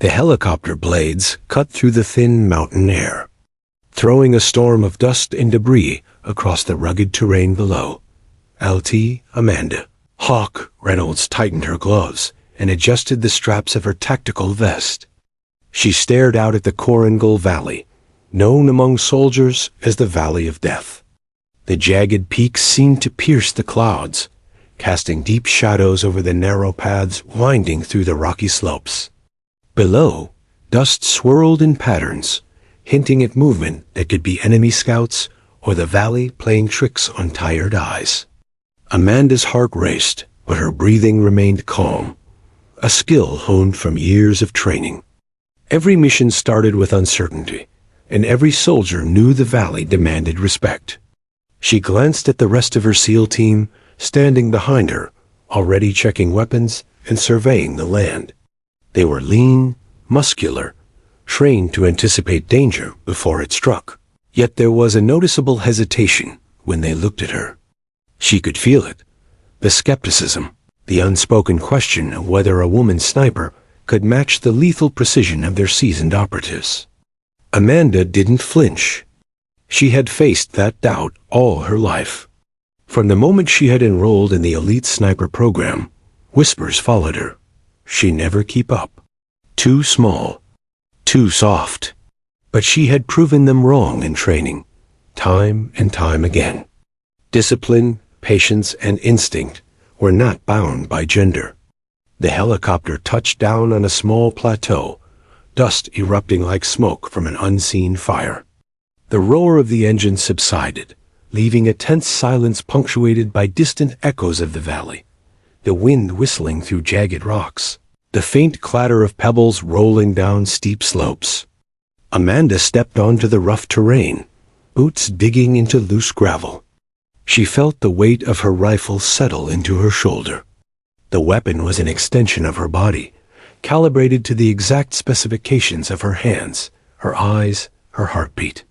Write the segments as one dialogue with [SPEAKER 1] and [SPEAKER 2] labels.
[SPEAKER 1] The helicopter blades cut through the thin mountain air, throwing a storm of dust and debris across the rugged terrain below. LT, Amanda. Hawk Reynolds tightened her gloves and adjusted the straps of her tactical vest. She stared out at the Coincidental Valley, known among soldiers as the Valley of Death. The jagged peaks seemed to pierce the clouds, casting deep shadows over the narrow paths winding through the rocky slopes. Below, dust swirled in patterns, hinting at movement that could be enemy scouts or the valley playing tricks on tired eyes. Amanda's heart raced, but her breathing remained calm, a skill honed from years of training. Every mission started with uncertainty, and every soldier knew the valley demanded respect. She glanced at the rest of her SEAL team, standing behind her, already checking weapons and surveying the land. They were lean, muscular, trained to anticipate danger before it struck. Yet there was a noticeable hesitation when they looked at her. She could feel it, the skepticism, the unspoken question of whether a woman sniper could match the lethal precision of their seasoned operatives. Amanda didn't flinch. She had faced that doubt all her life. From the moment she had enrolled in the elite sniper program, whispers followed her. She'd never keep up. Too small. Too soft. But she had proven them wrong in training, time and time again. Discipline, patience, and instinct were not bound by gender. The helicopter touched down on a small plateau, dust erupting like smoke from an unseen fire. The roar of the engine subsided, leaving a tense silence punctuated by distant echoes of the valley, the wind whistling through jagged rocks, the faint clatter of pebbles rolling down steep slopes. Amanda stepped onto the rough terrain, boots digging into loose gravel. She felt the weight of her rifle settle into her shoulder. The weapon was an extension of her body, calibrated to the exact specifications of her hands, her eyes, her heartbeat.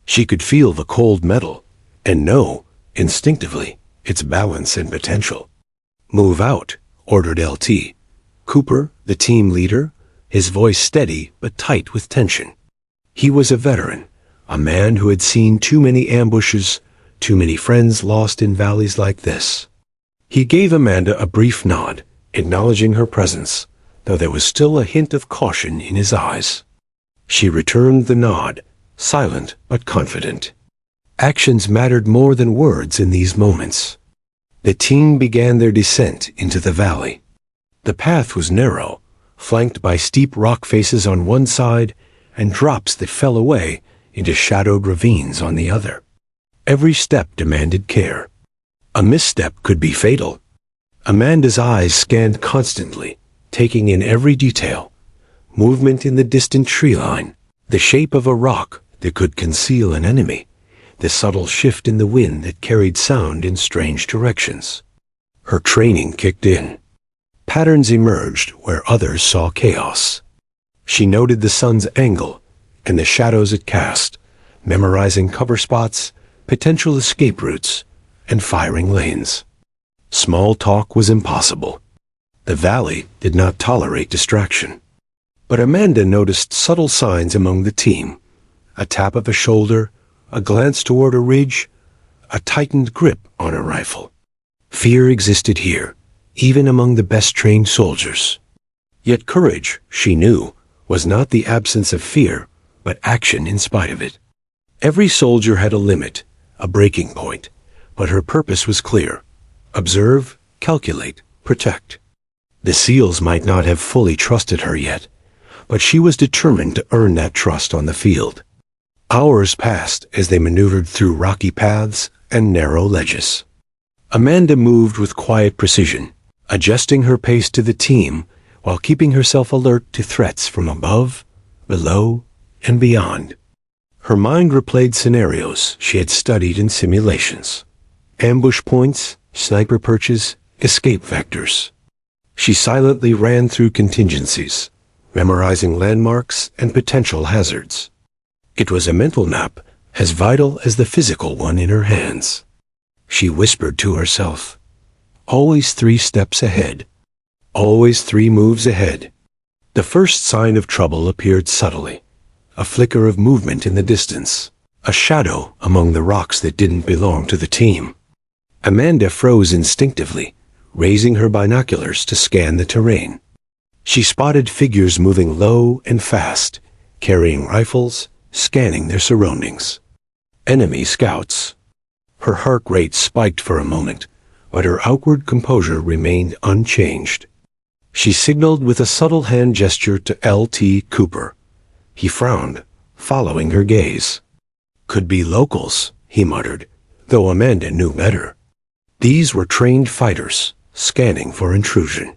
[SPEAKER 1] She could feel the cold metal, and know, instinctively, its balance and potential. "Move out," ordered LT. Cooper, the team leader, his voice steady but tight with tension. He was a veteran, a man who had seen too many ambushes, too many friends lost in valleys like this. He gave Amanda a brief nod, acknowledging her presence, though there was still a hint of caution in his eyes. She returned the nod, silent but confident. Actions mattered more than words in these moments. The team began their descent into the valley. The path was narrow, flanked by steep rock faces on one side and drops that fell away into shadowed ravines on the other. Every step demanded care. A misstep could be fatal. Amanda's eyes scanned constantly, taking in every detail. Movement in the distant tree line, the shape of a rock that could conceal an enemy, the subtle shift in the wind that carried sound in strange directions. Her training kicked in. Patterns emerged where others saw chaos. She noted the sun's angle and the shadows it cast, memorizing cover spots, potential escape routes, and firing lanes. Small talk was impossible. The valley did not tolerate distraction. But Amanda noticed subtle signs among the team. A tap of a shoulder, a glance toward a ridge, a tightened grip on a rifle. Fear existed here, even among the best-trained soldiers. Yet courage, she knew, was not the absence of fear, but action in spite of it. Every soldier had a limit, a breaking point, but her purpose was clear. Observe, calculate, protect. The SEALs might not have fully trusted her yet, but she was determined to earn that trust on the field. Hours passed as they maneuvered through rocky paths and narrow ledges. Amanda moved with quiet precision, adjusting her pace to the team while keeping herself alert to threats from above, below, and beyond. Her mind replayed scenarios she had studied in simulations. Ambush points, sniper perches, escape vectors. She silently ran through contingencies, memorizing landmarks and potential hazards. It was a mental map as vital as the physical one in her hands. She whispered to herself, "Always 3 steps ahead. Always 3 moves ahead. The first sign of trouble appeared subtly, a flicker of movement in the distance, a shadow among the rocks that didn't belong to the team. Amanda froze instinctively, raising her binoculars to scan the terrain. She spotted figures moving low and fast, carrying rifles, scanning their surroundings. Enemy scouts. Her heart rate spiked for a moment, but her outward composure remained unchanged. She signaled with a subtle hand gesture to L.T. Cooper. He frowned, following her gaze. Could be locals, he muttered, though Amanda knew better. These were trained fighters, scanning for intrusion.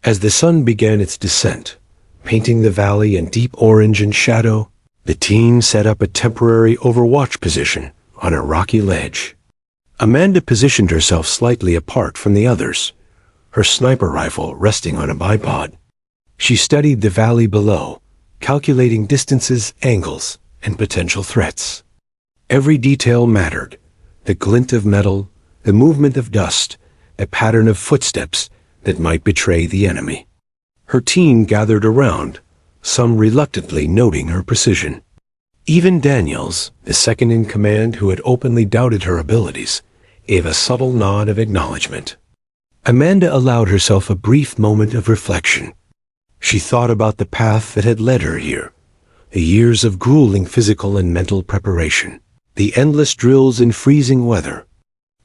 [SPEAKER 1] As the sun began its descent, painting the valley in deep orange and shadow, the team set up a temporary overwatch position on a rocky ledge. Amanda positioned herself slightly apart from the others, her sniper rifle resting on a bipod. She studied the valley below, calculating distances, angles, and potential threats. Every detail mattered: the glint of metal, the movement of dust, a pattern of footsteps that might betray the enemy. Her team gathered around, some reluctantly noting her precision. Even Daniels, the second in command who had openly doubted her abilities, gave a subtle nod of acknowledgement. Amanda allowed herself a brief moment of reflection. She thought about the path that had led her here, the years of grueling physical and mental preparation, the endless drills in freezing weather,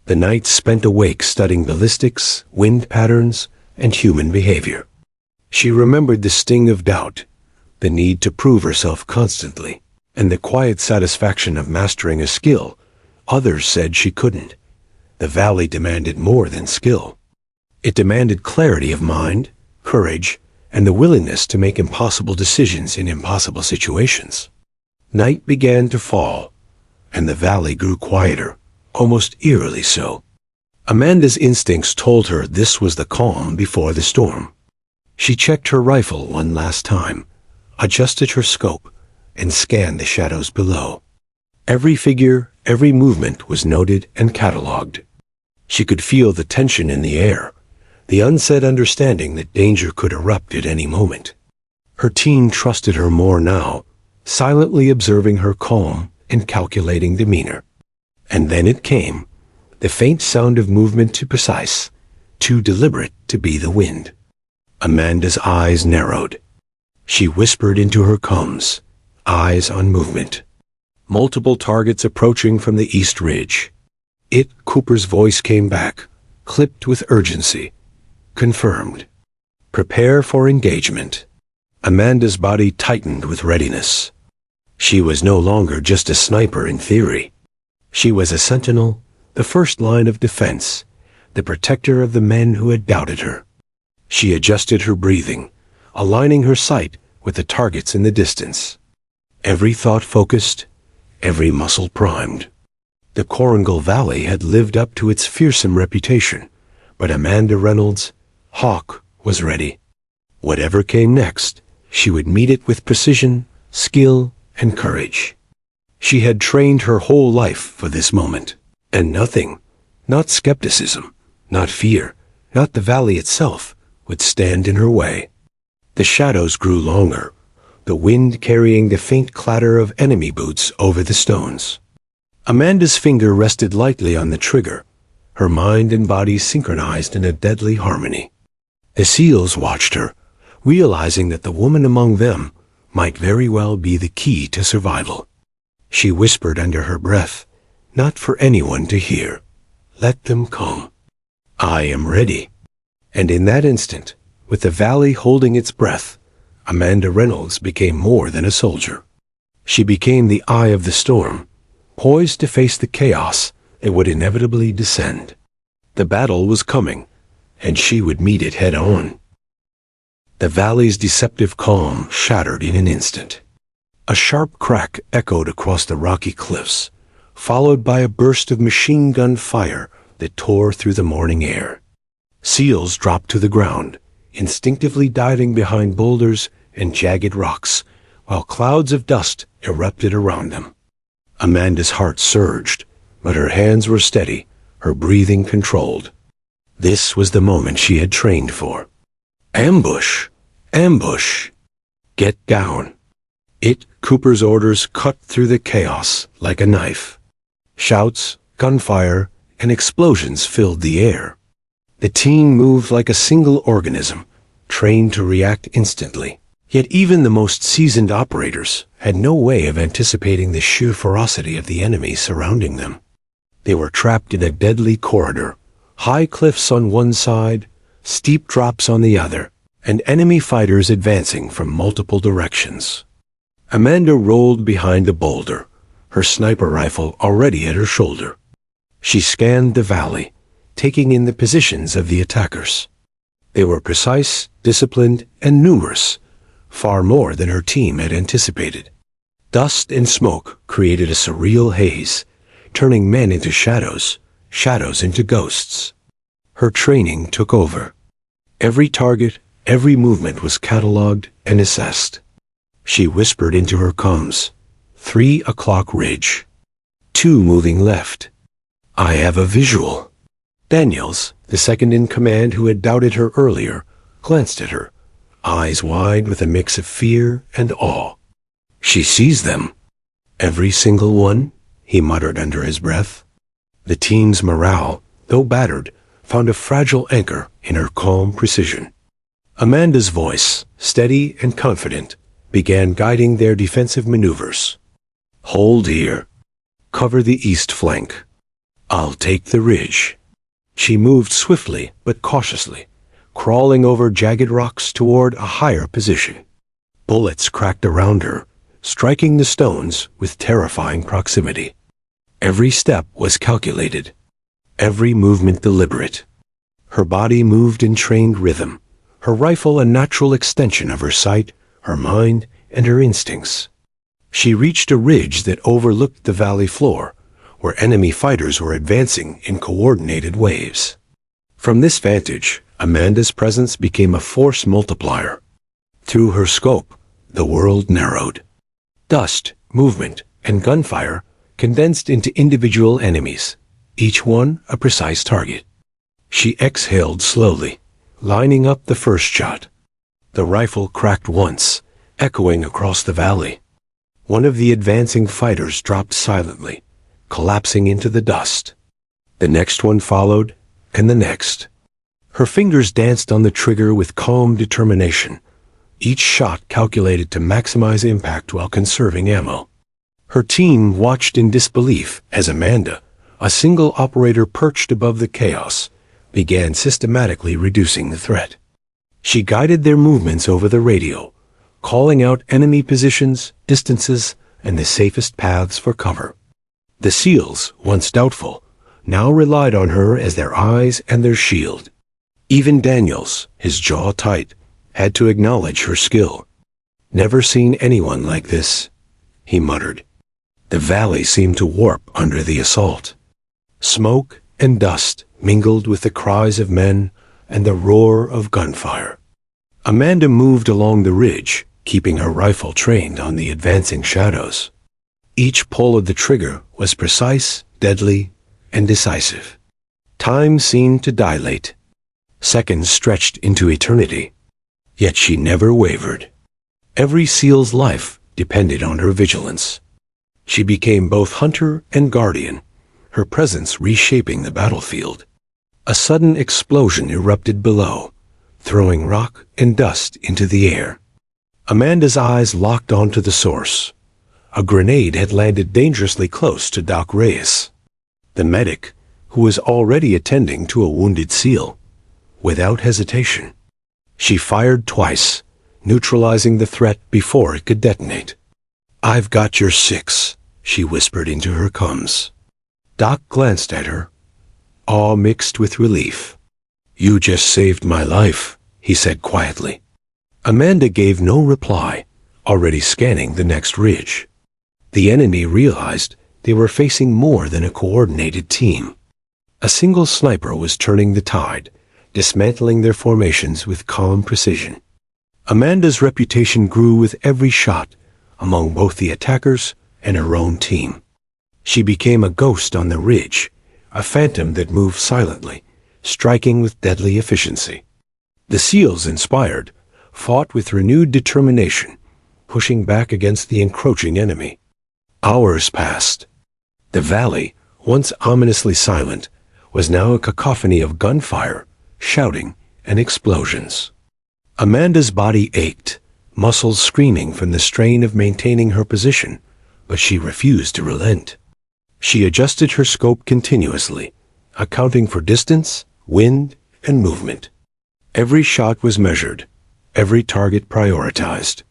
[SPEAKER 1] the nights spent awake studying ballistics, wind patterns, and human behavior. She remembered the sting of doubt, the need to prove herself constantly, and the quiet satisfaction of mastering a skill others said she couldn't. The valley demanded more than skill. It demanded clarity of mind, courage, and the willingness to make impossible decisions in impossible situations. Night began to fall, and the valley grew quieter, almost eerily so. Amanda's instincts told her this was the calm before the storm. She checked her rifle one last time, adjusted her scope, and scanned the shadows below. Every figure, every movement was noted and catalogued. She could feel the tension in the air, the unsaid understanding that danger could erupt at any moment. Her team trusted her more now, silently observing her calm and calculating demeanor. And then it came, the faint sound of movement too precise, too deliberate to be the wind. Amanda's eyes narrowed. She whispered into her comms, eyes on movement. Multiple targets approaching from the east ridge. Cooper's voice came back, clipped with urgency. Confirmed. Prepare for engagement. Amanda's body tightened with readiness. She was no longer just a sniper in theory. She was a sentinel, the first line of defense, the protector of the men who had doubted her. She adjusted her breathing, aligning her sight with the targets in the distance. Every thought focused, every muscle primed. The Korangal Valley had lived up to its fearsome reputation, but Amanda Reynolds, Hawk, was ready. Whatever came next, she would meet it with precision, skill, and courage. She had trained her whole life for this moment, and nothing, not skepticism, not fear, not the valley itself, would stand in her way. The shadows grew longer, the wind carrying the faint clatter of enemy boots over the stones. Amanda's finger rested lightly on the trigger, her mind and body synchronized in a deadly harmony. The SEALs watched her, realizing that the woman among them might very well be the key to survival. She whispered under her breath, not for anyone to hear, "Let them come. I am ready." And in that instant, with the valley holding its breath, Amanda Reynolds became more than a soldier. She became the eye of the storm, poised to face the chaos that would inevitably descend. The battle was coming, and she would meet it head-on. The valley's deceptive calm shattered in an instant. A sharp crack echoed across the rocky cliffs, followed by a burst of machine gun fire that tore through the morning air. SEALs dropped to the ground, instinctively diving behind boulders and jagged rocks, while clouds of dust erupted around them. Amanda's heart surged, but her hands were steady, her breathing controlled. This was the moment she had trained for. Ambush! Ambush! Get down. Cooper's orders cut through the chaos like a knife. Shouts, gunfire, and explosions filled the air. The team moved like a single organism, trained to react instantly. Yet even the most seasoned operators had no way of anticipating the sheer ferocity of the enemy surrounding them. They were trapped in a deadly corridor, high cliffs on one side, steep drops on the other, and enemy fighters advancing from multiple directions. Amanda rolled behind a boulder, her sniper rifle already at her shoulder. She scanned the valley, taking in the positions of the attackers. They were precise, disciplined, and numerous, far more than her team had anticipated. Dust and smoke created a surreal haze, turning men into shadows, shadows into ghosts. Her training took over. Every target, every movement was catalogued and assessed. She whispered into her comms, 3 o'clock ridge. 2 moving left. I have a visual. Daniels, the second in command who had doubted her earlier, glanced at her, eyes wide with a mix of fear and awe. She sees them. Every single one, he muttered under his breath. The team's morale, though battered, found a fragile anchor in her calm precision. Amanda's voice, steady and confident, began guiding their defensive maneuvers. Hold here. Cover the east flank. I'll take the ridge. She moved swiftly but cautiously, crawling over jagged rocks toward a higher position. Bullets cracked around her, striking the stones with terrifying proximity. Every step was calculated, every movement deliberate. Her body moved in trained rhythm, her rifle a natural extension of her sight, her mind, and her instincts. She reached a ridge that overlooked the valley floor, where enemy fighters were advancing in coordinated waves. From this vantage, Amanda's presence became a force multiplier. Through her scope, the world narrowed. Dust, movement, and gunfire condensed into individual enemies, each one a precise target. She exhaled slowly, lining up the first shot. The rifle cracked once, echoing across the valley. One of the advancing fighters dropped silently, collapsing into the dust. The next one followed, and the next. Her fingers danced on the trigger with calm determination, each shot calculated to maximize impact while conserving ammo. Her team watched in disbelief as Amanda, a single operator perched above the chaos, began systematically reducing the threat. She guided their movements over the radio, calling out enemy positions, distances, and the safest paths for cover. The SEALs, once doubtful, now relied on her as their eyes and their shield. Even Daniels, his jaw tight, had to acknowledge her skill. Never seen anyone like this, he muttered. The valley seemed to warp under the assault. Smoke and dust mingled with the cries of men and the roar of gunfire. Amanda moved along the ridge, keeping her rifle trained on the advancing shadows. Each pull of the trigger was precise, deadly, and decisive. Time seemed to dilate. Seconds stretched into eternity. Yet she never wavered. Every SEAL's life depended on her vigilance. She became both hunter and guardian, her presence reshaping the battlefield. A sudden explosion erupted below, throwing rock and dust into the air. Amanda's eyes locked onto the source. A grenade had landed dangerously close to Doc Reyes, the medic, who was already attending to a wounded SEAL. Without hesitation, she fired twice, neutralizing the threat before it could detonate. "I've got your 6, she whispered into her comms. Doc glanced at her, awe mixed with relief. "You just saved my life," he said quietly. Amanda gave no reply, already scanning the next ridge. The enemy realized they were facing more than a coordinated team. A single sniper was turning the tide, dismantling their formations with calm precision. Amanda's reputation grew with every shot among both the attackers and her own team. She became a ghost on the ridge, a phantom that moved silently, striking with deadly efficiency. The SEALs, inspired, fought with renewed determination, pushing back against the encroaching enemy. Hours passed. The valley, once ominously silent, was now a cacophony of gunfire, shouting, and explosions. Amanda's body ached, muscles screaming from the strain of maintaining her position, but she refused to relent. She adjusted her scope continuously, accounting for distance, wind, and movement. Every shot was measured, every target prioritized.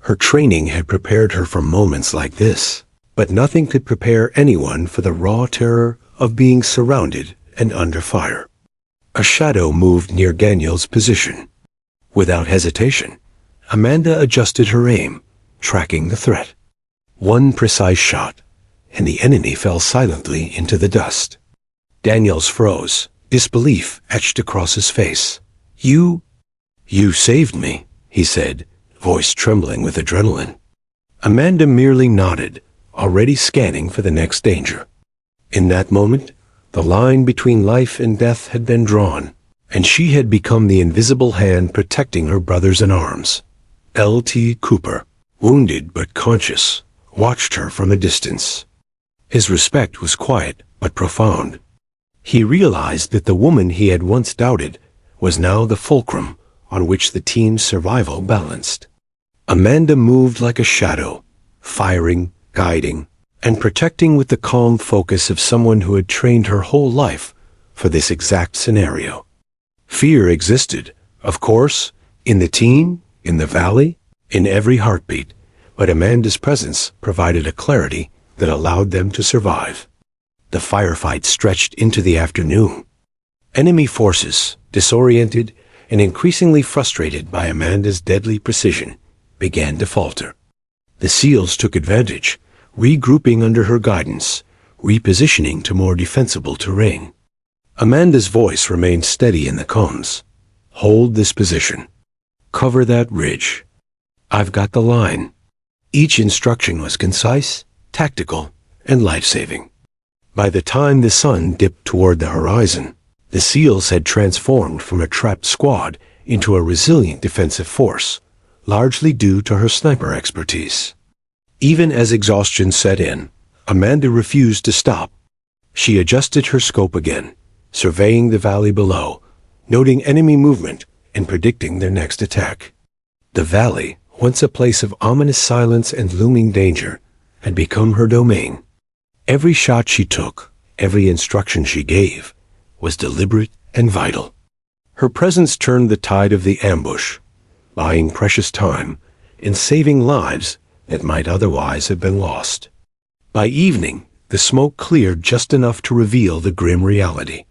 [SPEAKER 1] Her training had prepared her for moments like this, but nothing could prepare anyone for the raw terror of being surrounded and under fire. A shadow moved near Daniel's position. Without hesitation, Amanda adjusted her aim, tracking the threat. One precise shot, and the enemy fell silently into the dust. Daniels froze, disbelief etched across his face. You saved me," he said, voice trembling with adrenaline. Amanda merely nodded, already scanning for the next danger. In that moment, the line between life and death had been drawn, and she had become the invisible hand protecting her brothers in arms. L.T. Cooper, wounded but conscious, watched her from a distance. His respect was quiet but profound. He realized that the woman he had once doubted was now the fulcrum on which the team's survival balanced. Amanda moved like a shadow, firing, guiding, and protecting with the calm focus of someone who had trained her whole life for this exact scenario. Fear existed, of course, in the team, in the valley, in every heartbeat, but Amanda's presence provided a clarity that allowed them to survive. The firefight stretched into the afternoon. Enemy forces, disoriented and increasingly frustrated by Amanda's deadly precision, began to falter. The SEALs took advantage, regrouping under her guidance, repositioning to more defensible terrain. Amanda's voice remained steady in the comms. "Hold this position. Cover that ridge. I've got the line." Each instruction was concise, tactical, and life-saving. By the time the sun dipped toward the horizon, the SEALs had transformed from a trapped squad into a resilient defensive force, largely due to her sniper expertise. Even as exhaustion set in, Amanda refused to stop. She adjusted her scope again, surveying the valley below, noting enemy movement and predicting their next attack. The valley, once a place of ominous silence and looming danger, had become her domain. Every shot she took, every instruction she gave, was deliberate and vital. Her presence turned the tide of the ambush, buying precious time and saving lives that might otherwise have been lost. By evening, the smoke cleared just enough to reveal the grim reality.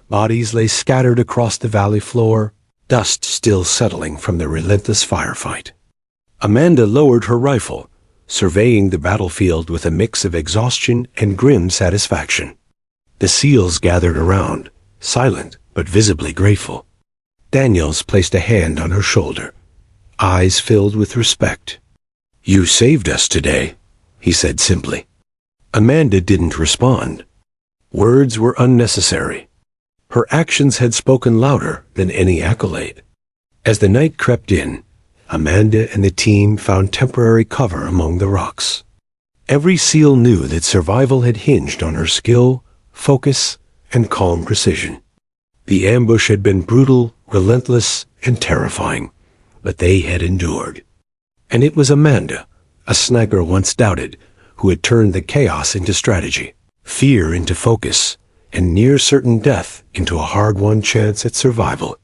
[SPEAKER 1] Bodies lay scattered across the valley floor, dust still settling from the relentless firefight. Amanda lowered her rifle, surveying the battlefield with a mix of exhaustion and grim satisfaction. The SEALs gathered around, silent but visibly grateful. Daniels placed a hand on her shoulder, eyes filled with respect. "You saved us today," he said simply. Amanda didn't respond. Words were unnecessary. Her actions had spoken louder than any accolade. As the night crept in, Amanda and the team found temporary cover among the rocks. Every SEAL knew that survival had hinged on her skill, focus, and calm precision. The ambush had been brutal, relentless, and terrifying, but they had endured. And it was Amanda, a sniper once doubted, who had turned the chaos into strategy, fear into focus, and near-certain death into a hard-won chance at survival.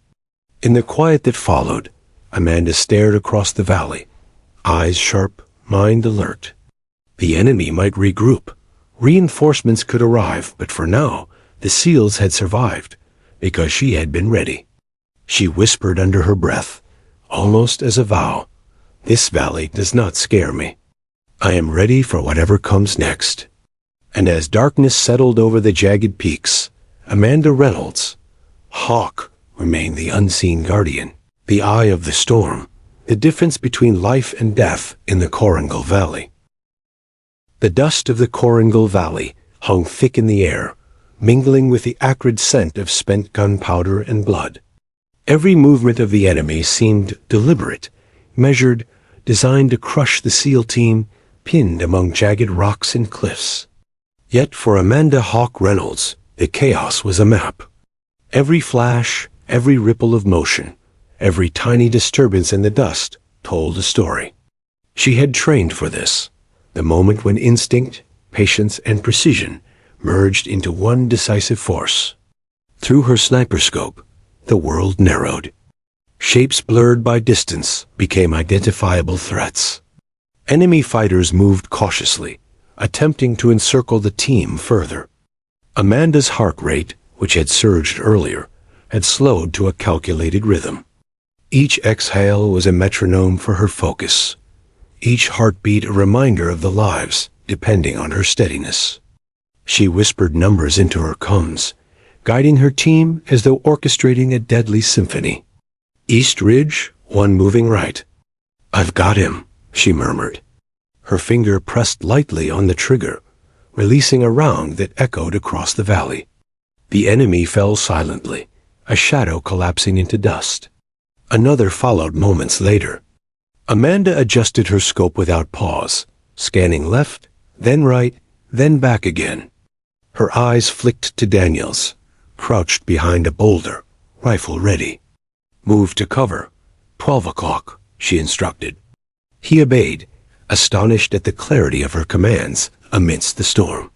[SPEAKER 1] In the quiet that followed, Amanda stared across the valley, eyes sharp, mind alert. The enemy might regroup. Reinforcements could arrive, but for now, the SEALs had survived, because she had been ready. She whispered under her breath, almost as a vow, "This valley does not scare me. I am ready for whatever comes next." And as darkness settled over the jagged peaks, Amanda Reynolds, Hawk, remained the unseen guardian, the eye of the storm, the difference between life and death in the Coincidental Valley. The dust of the Coincidental Valley hung thick in the air, mingling with the acrid scent of spent gunpowder and blood. Every movement of the enemy seemed deliberate, measured, designed to crush the SEAL team pinned among jagged rocks and cliffs. Yet for Amanda Hawk Reynolds, the chaos was a map. Every flash, every ripple of motion, every tiny disturbance in the dust told a story. She had trained for this, the moment when instinct, patience, and precision merged into one decisive force. Through her sniper scope, the world narrowed. Shapes blurred by distance became identifiable threats. Enemy fighters moved cautiously, attempting to encircle the team further. Amanda's heart rate, which had surged earlier, had slowed to a calculated rhythm. Each exhale was a metronome for her focus, each heartbeat a reminder of the lives depending on her steadiness. She whispered numbers into her comms, guiding her team as though orchestrating a deadly symphony. East Ridge, one moving right. "I've got him," she murmured. Her finger pressed lightly on the trigger, releasing a round that echoed across the valley. The enemy fell silently, a shadow collapsing into dust. Another followed moments later. Amanda adjusted her scope without pause, scanning left, then right, then back again. Her eyes flicked to Daniels, crouched behind a boulder, rifle ready. "Move to cover. 12 o'clock, she instructed. He obeyed, astonished at the clarity of her commands amidst the storm.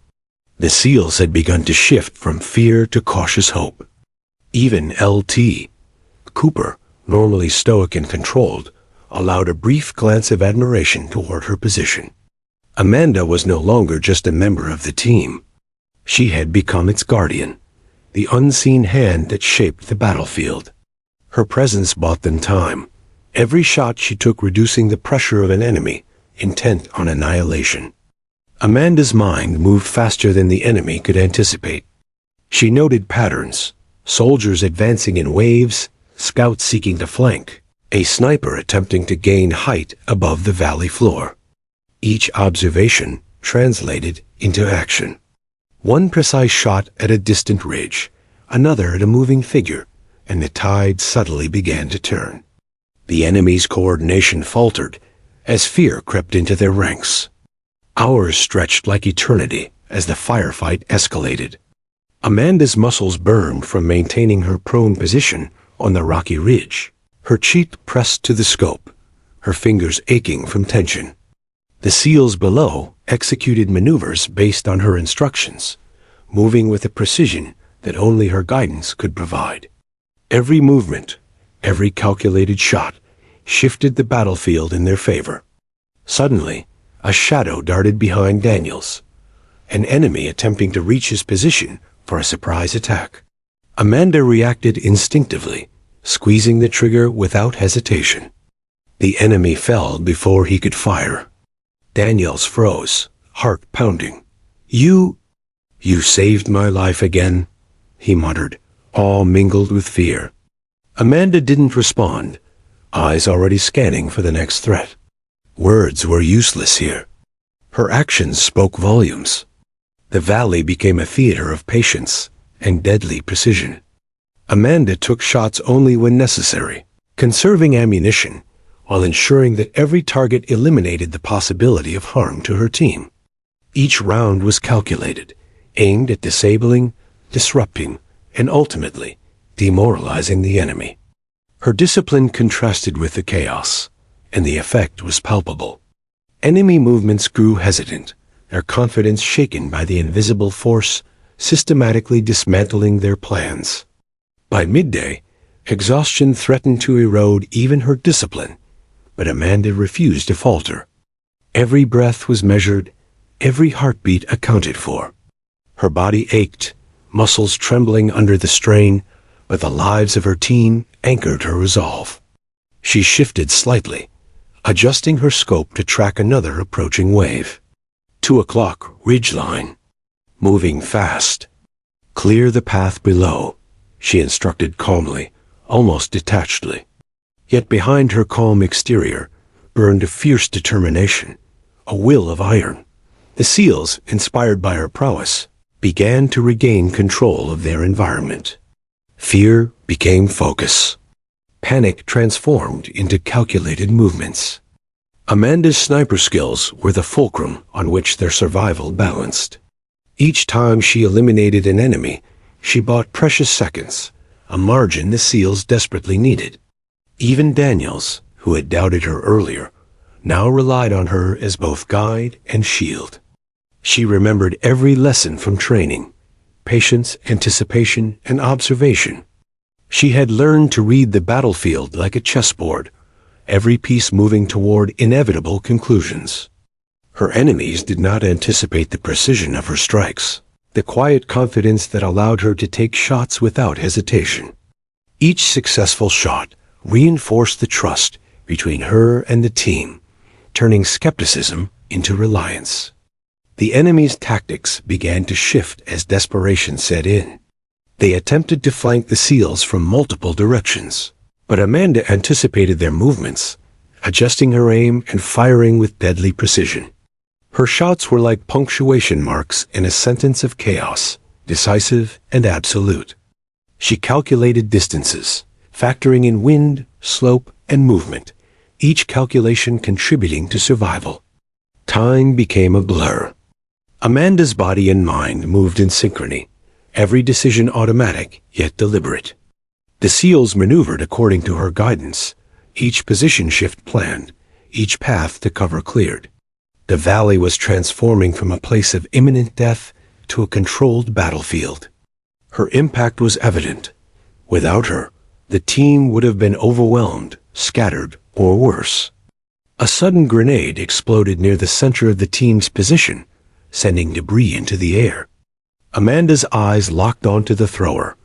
[SPEAKER 1] The SEALs had begun to shift from fear to cautious hope. Even LT, Cooper, normally stoic and controlled, allowed a brief glance of admiration toward her position. Amanda was no longer just a member of the team. She had become its guardian, the unseen hand that shaped the battlefield. Her presence bought them time, every shot she took reducing the pressure of an enemy intent on annihilation. Amanda's mind moved faster than the enemy could anticipate. She noted patterns, soldiers advancing in waves, scouts seeking to flank, a sniper attempting to gain height above the valley floor. Each observation translated into action. One precise shot at a distant ridge, another at a moving figure, and the tide subtly began to turn. The enemy's coordination faltered as fear crept into their ranks. Hours stretched like eternity as the firefight escalated. Amanda's muscles burned from maintaining her prone position on the rocky ridge, her cheek pressed to the scope, her fingers aching from tension. The SEALs below executed maneuvers based on her instructions, moving with a precision that only her guidance could provide. Every movement, every calculated shot, shifted the battlefield in their favor. Suddenly, a shadow darted behind Daniels, an enemy attempting to reach his position for a surprise attack. Amanda reacted instinctively, squeezing the trigger without hesitation. The enemy fell before he could fire. Daniels froze, heart pounding. You saved my life again," he muttered, awe mingled with fear. Amanda didn't respond, eyes already scanning for the next threat. Words were useless here. Her actions spoke volumes. The valley became a theater of patience and deadly precision. Amanda took shots only when necessary, conserving ammunition while ensuring that every target eliminated the possibility of harm to her team. Each round was calculated, aimed at disabling, disrupting, and ultimately demoralizing the enemy. Her discipline contrasted with the chaos, and the effect was palpable. Enemy movements grew hesitant, their confidence shaken by the invisible force systematically dismantling their plans. By midday, exhaustion threatened to erode even her discipline, but Amanda refused to falter. Every breath was measured, every heartbeat accounted for. Her body ached, muscles trembling under the strain, but the lives of her team anchored her resolve. She shifted slightly, adjusting her scope to track another approaching wave. 2 o'clock, ridgeline. Moving fast. Clear the path below, she instructed calmly, almost detachedly. Yet behind her calm exterior burned a fierce determination, a will of iron. The SEALs, inspired by her prowess, began to regain control of their environment. Fear became focus. Panic transformed into calculated movements. Amanda's sniper skills were the fulcrum on which their survival balanced. Each time she eliminated an enemy, she bought precious seconds, a margin the SEALs desperately needed. Even Daniels, who had doubted her earlier, now relied on her as both guide and shield. She remembered every lesson from training: patience, anticipation, and observation. She had learned to read the battlefield like a chessboard, every piece moving toward inevitable conclusions. Her enemies did not anticipate the precision of her strikes, the quiet confidence that allowed her to take shots without hesitation. Each successful shot reinforced the trust between her and the team, turning skepticism into reliance. The enemy's tactics began to shift as desperation set in. They attempted to flank the SEALs from multiple directions, but Amanda anticipated their movements, adjusting her aim and firing with deadly precision. Her shots were like punctuation marks in a sentence of chaos, decisive and absolute. She calculated distances, factoring in wind, slope, and movement, each calculation contributing to survival. Time became a blur. Amanda's body and mind moved in synchrony, every decision automatic yet deliberate. The SEALs maneuvered according to her guidance, each position shift planned, each path to cover cleared. The valley was transforming from a place of imminent death to a controlled battlefield. Her impact was evident. Without her, the team would have been overwhelmed, scattered, or worse. A sudden grenade exploded near the center of the team's position, sending debris into the air. Amanda's eyes locked onto the thrower,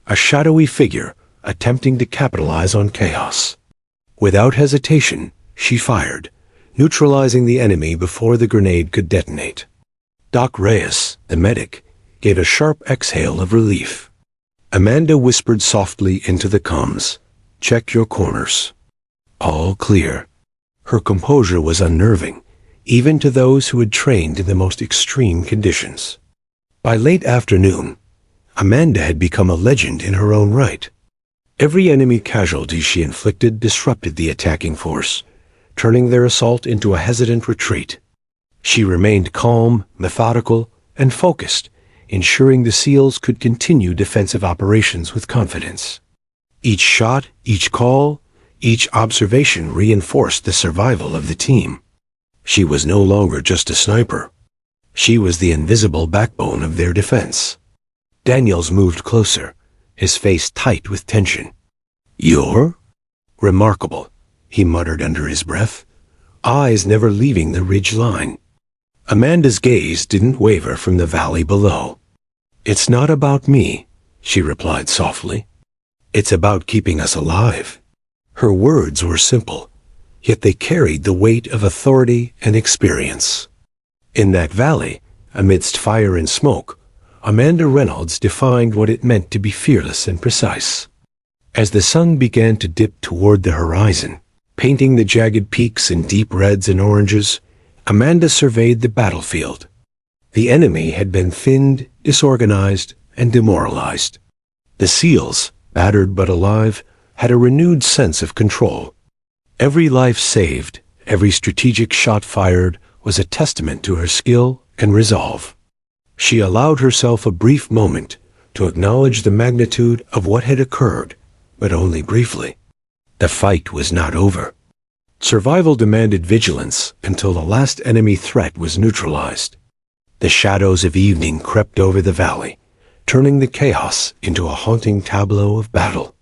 [SPEAKER 1] a shadowy figure attempting to capitalize on chaos. Without hesitation, she fired, neutralizing the enemy before the grenade could detonate. Doc Reyes, the medic, gave a sharp exhale of relief. Amanda whispered softly into the comms, "Check your corners." All clear. Her composure was unnerving, even to those who had trained in the most extreme conditions. By late afternoon, Amanda had become a legend in her own right. Every enemy casualty she inflicted disrupted the attacking force, turning their assault into a hesitant retreat. She remained calm, methodical, and focused, ensuring the SEALs could continue defensive operations with confidence. Each shot, each call, each observation reinforced the survival of the team. She was no longer just a sniper. She was the invisible backbone of their defense. Daniels moved closer, his face tight with tension. "You're remarkable," he muttered under his breath, eyes never leaving the ridge line. Amanda's gaze didn't waver from the valley below. "It's not about me," she replied softly. "It's about keeping us alive." Her words were simple, yet they carried the weight of authority and experience. In that valley, amidst fire and smoke, Amanda Reynolds defined what it meant to be fearless and precise. As the sun began to dip toward the horizon, painting the jagged peaks in deep reds and oranges, Amanda surveyed the battlefield. The enemy had been thinned, disorganized, and demoralized. The SEALs, battered but alive, had a renewed sense of control. Every life saved, every strategic shot fired, was a testament to her skill and resolve. She allowed herself a brief moment to acknowledge the magnitude of what had occurred, but only briefly. The fight was not over. Survival demanded vigilance until the last enemy threat was neutralized. The shadows of evening crept over the valley, turning the chaos into a haunting tableau of battle.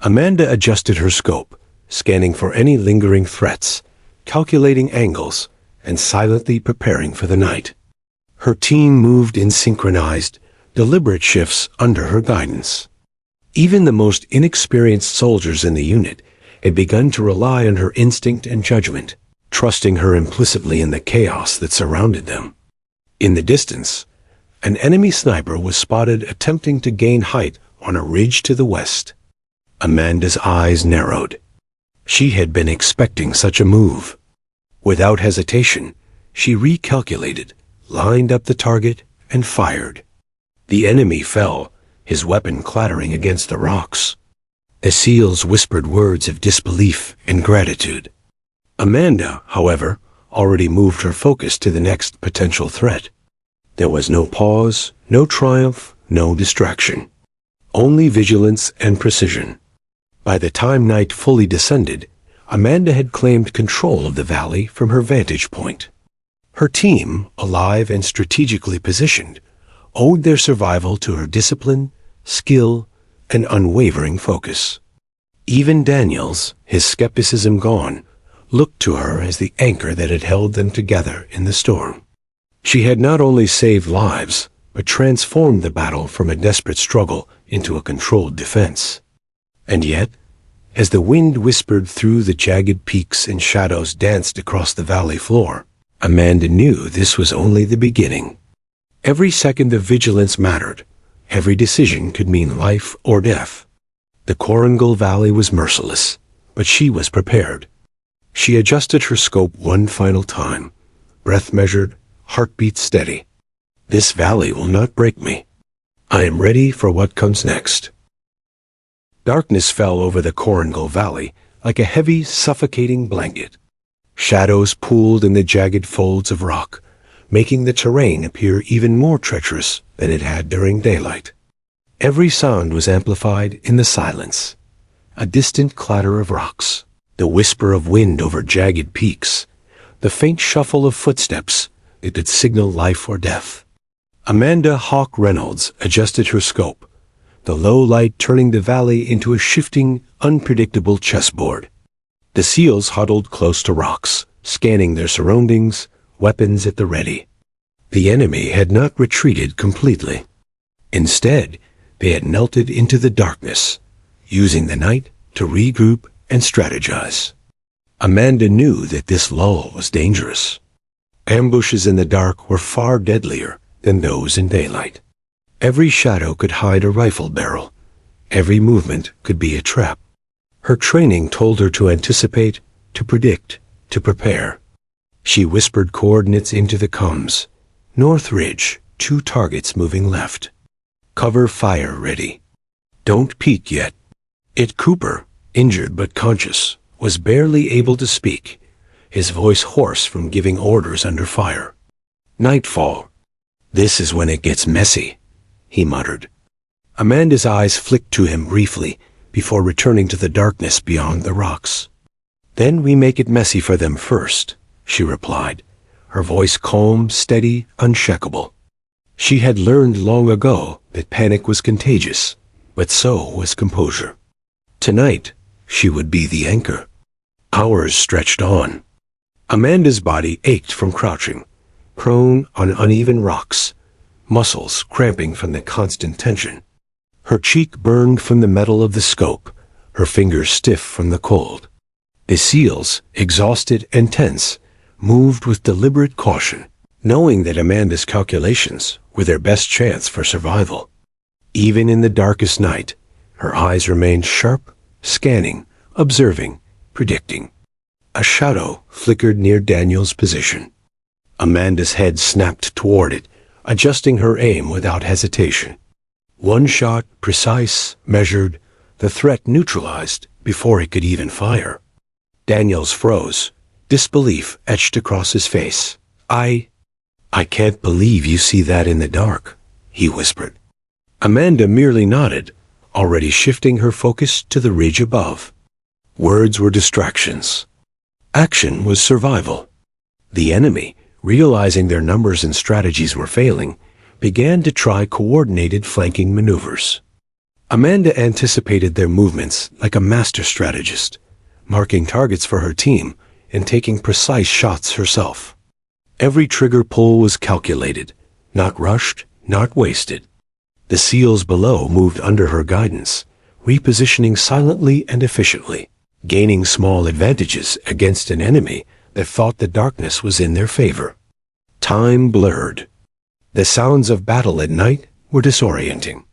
[SPEAKER 1] Amanda adjusted her scope, scanning for any lingering threats, calculating angles, and silently preparing for the night. Her team moved in synchronized, deliberate shifts under her guidance. Even the most inexperienced soldiers in the unit had begun to rely on her instinct and judgment, trusting her implicitly in the chaos that surrounded them. In the distance, an enemy sniper was spotted attempting to gain height on a ridge to the west. Amanda's eyes narrowed. She had been expecting such a move. Without hesitation, she recalculated, lined up the target, and fired. The enemy fell, his weapon clattering against the rocks. The SEALs whispered words of disbelief and gratitude. Amanda, however, already moved her focus to the next potential threat. There was no pause, no triumph, no distraction. Only vigilance and precision. By the time night fully descended, Amanda had claimed control of the valley from her vantage point. Her team, alive and strategically positioned, owed their survival to her discipline, skill, and unwavering focus. Even Daniels, his skepticism gone, looked to her as the anchor that had held them together in the storm. She had not only saved lives, but transformed the battle from a desperate struggle into a controlled defense. And yet, as the wind whispered through the jagged peaks and shadows danced across the valley floor, Amanda knew this was only the beginning. Every second of vigilance mattered. Every decision could mean life or death. The Coincidental Valley was merciless, but she was prepared. She adjusted her scope one final time, breath measured, heartbeat steady. This valley will not break me. I am ready for what comes next. Darkness fell over the Coincidental Valley like a heavy, suffocating blanket. Shadows pooled in the jagged folds of rock, making the terrain appear even more treacherous than it had during daylight. Every sound was amplified in the silence. A distant clatter of rocks, the whisper of wind over jagged peaks, the faint shuffle of footsteps that could signal life or death. Amanda Hawk Reynolds adjusted her scope, the low light turning the valley into a shifting, unpredictable chessboard. The SEALs huddled close to rocks, scanning their surroundings, weapons at the ready. The enemy had not retreated completely. Instead, they had melted into the darkness, using the night to regroup and strategize. Amanda knew that this lull was dangerous. Ambushes in the dark were far deadlier than those in daylight. Every shadow could hide a rifle barrel. Every movement could be a trap. Her training told her to anticipate, to predict, to prepare. She whispered coordinates into the comms. North Ridge, 2 targets moving left. Cover fire ready. Don't peek yet. Cooper, injured but conscious, was barely able to speak, his voice hoarse from giving orders under fire. Nightfall. This is when it gets messy, he muttered. Amanda's eyes flicked to him briefly before returning to the darkness beyond the rocks. Then we make it messy for them first, she replied, her voice calm, steady, unshakable. She had learned long ago that panic was contagious, but so was composure. Tonight, she would be the anchor. Hours stretched on. Amanda's body ached from crouching, prone on uneven rocks, muscles cramping from the constant tension. Her cheek burned from the metal of the scope, her fingers stiff from the cold. The SEALs, exhausted and tense, moved with deliberate caution, knowing that Amanda's calculations were their best chance for survival. Even in the darkest night, her eyes remained sharp, scanning, observing, predicting. A shadow flickered near Daniel's position. Amanda's head snapped toward it, adjusting her aim without hesitation. One shot, precise, measured, the threat neutralized before he could even fire. Daniels froze, disbelief etched across his face. I can't believe you see that in the dark, he whispered. Amanda merely nodded, already shifting her focus to the ridge above. Words were distractions. Action was survival. The enemy, realizing their numbers and strategies were failing, began to try coordinated flanking maneuvers. Amanda anticipated their movements like a master strategist, marking targets for her team and taking precise shots herself. Every trigger pull was calculated, not rushed, not wasted. The SEALs below moved under her guidance, repositioning silently and efficiently, gaining small advantages against an enemy that thought the darkness was in their favor. Time blurred. The sounds of battle at night were disorienting.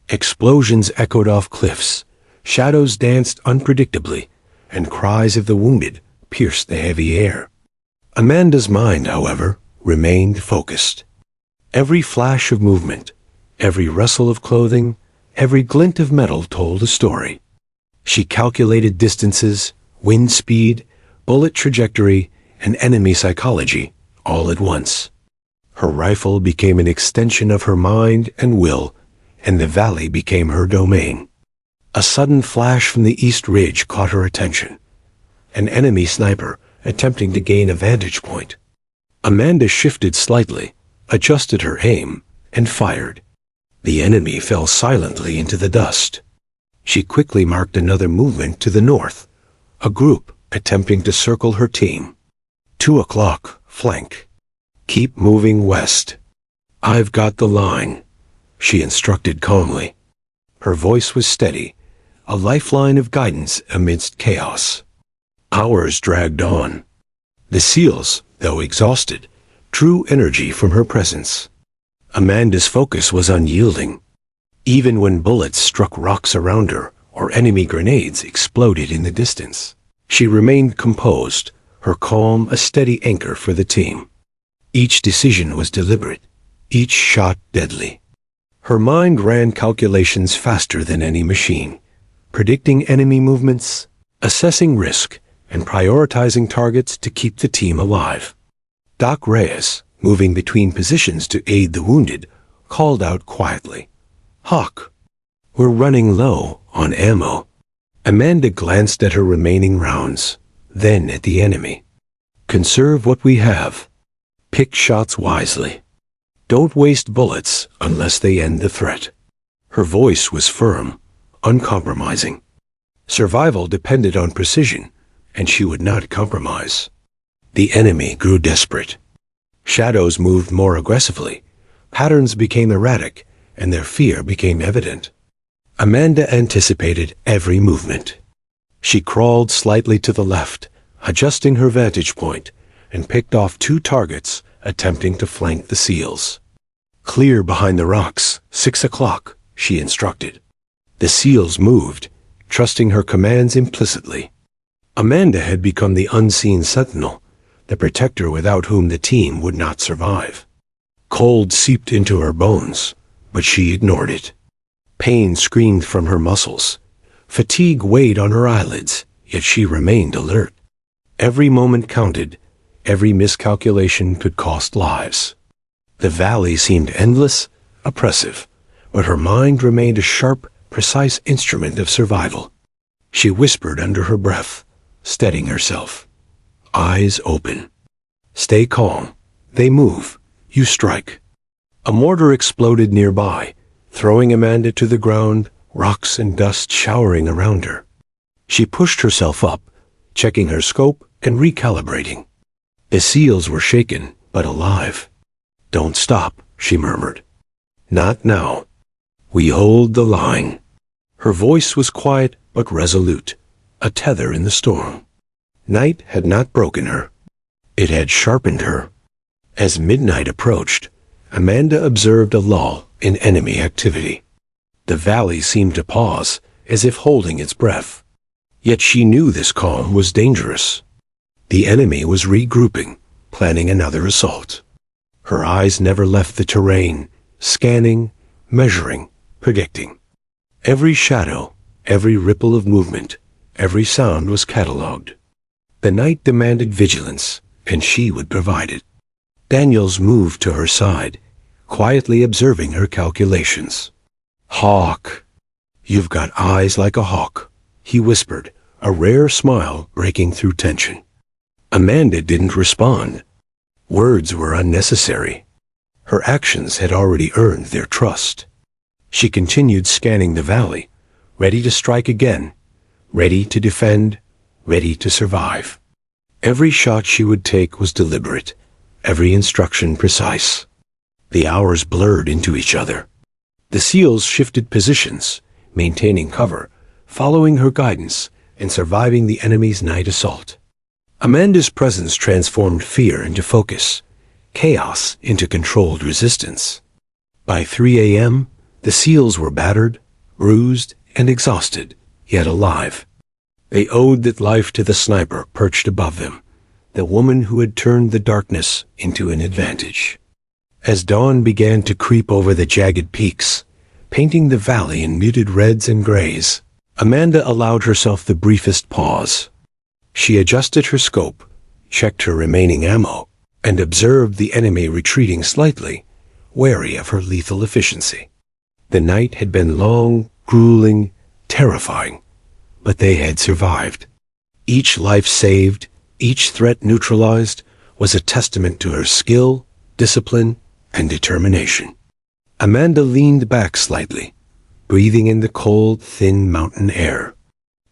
[SPEAKER 1] Explosions echoed off cliffs, shadows danced unpredictably, and cries of the wounded pierced the heavy air. Amanda's mind, however, remained focused. Every flash of movement, every rustle of clothing, every glint of metal told a story. She calculated distances, wind speed, bullet trajectory, and enemy psychology, all at once. Her rifle became an extension of her mind and will, and the valley became her domain. A sudden flash from the east ridge caught her attention. An enemy sniper attempting to gain a vantage point. Amanda shifted slightly, adjusted her aim, and fired. The enemy fell silently into the dust. She quickly marked another movement to the north, a group attempting to circle her team. 2 o'clock, flank. Keep moving west. I've got the line, she instructed calmly. Her voice was steady, a lifeline of guidance amidst chaos. Hours dragged on. The SEALs, though exhausted, drew energy from her presence. Amanda's focus was unyielding. Even when bullets struck rocks around her or enemy grenades exploded in the distance, she remained composed, her calm a steady anchor for the team. Each decision was deliberate, each shot deadly. Her mind ran calculations faster than any machine, predicting enemy movements, assessing risk, and prioritizing targets to keep the team alive. Doc Reyes, moving between positions to aid the wounded, called out quietly, "Hawk, we're running low on ammo." Amanda glanced at her remaining rounds, then at the enemy. "Conserve what we have. Pick shots wisely. Don't waste bullets unless they end the threat." Her voice was firm, uncompromising. Survival depended on precision, and she would not compromise. The enemy grew desperate. Shadows moved more aggressively, patterns became erratic, and their fear became evident. Amanda anticipated every movement. She crawled slightly to the left, adjusting her vantage point, and picked off 2 targets attempting to flank the SEALs. "Clear behind the rocks, 6 o'clock, she instructed. The SEALs moved, trusting her commands implicitly. Amanda had become the unseen sentinel, the protector without whom the team would not survive. Cold seeped into her bones, but she ignored it. Pain screamed from her muscles. Fatigue weighed on her eyelids, yet she remained alert. Every moment counted. Every miscalculation could cost lives. The valley seemed endless, oppressive, but her mind remained a sharp, precise instrument of survival. She whispered under her breath, steadying herself. Eyes open. "Stay calm. They move. You strike." A mortar exploded nearby, throwing Amanda to the ground, rocks and dust showering around her. She pushed herself up, checking her scope and recalibrating. The SEALs were shaken, but alive. "Don't stop," she murmured. "Not now. We hold the line." Her voice was quiet but resolute, a tether in the storm. Night had not broken her. It had sharpened her. As midnight approached, Amanda observed a lull in enemy activity. The valley seemed to pause, as if holding its breath. Yet she knew this calm was dangerous. The enemy was regrouping, planning another assault. Her eyes never left the terrain, scanning, measuring, predicting. Every shadow, every ripple of movement, every sound was catalogued. The night demanded vigilance, and she would provide it. Daniels moved to her side, quietly observing her calculations. "Hawk, you've got eyes like a hawk," he whispered, a rare smile breaking through tension. Amanda didn't respond. Words were unnecessary. Her actions had already earned their trust. She continued scanning the valley, ready to strike again, ready to defend, ready to survive. Every shot she would take was deliberate, every instruction precise. The hours blurred into each other. The SEALs shifted positions, maintaining cover, following her guidance, and surviving the enemy's night assault. Amanda's presence transformed fear into focus, chaos into controlled resistance. By 3 a.m., the SEALs were battered, bruised, and exhausted, yet alive. They owed that life to the sniper perched above them, the woman who had turned the darkness into an advantage. As dawn began to creep over the jagged peaks, painting the valley in muted reds and grays, Amanda allowed herself the briefest pause. She adjusted her scope, checked her remaining ammo, and observed the enemy retreating slightly, wary of her lethal efficiency. The night had been long, grueling, terrifying, but they had survived. Each life saved, each threat neutralized, was a testament to her skill, discipline, and determination. Amanda leaned back slightly, breathing in the cold, thin mountain air.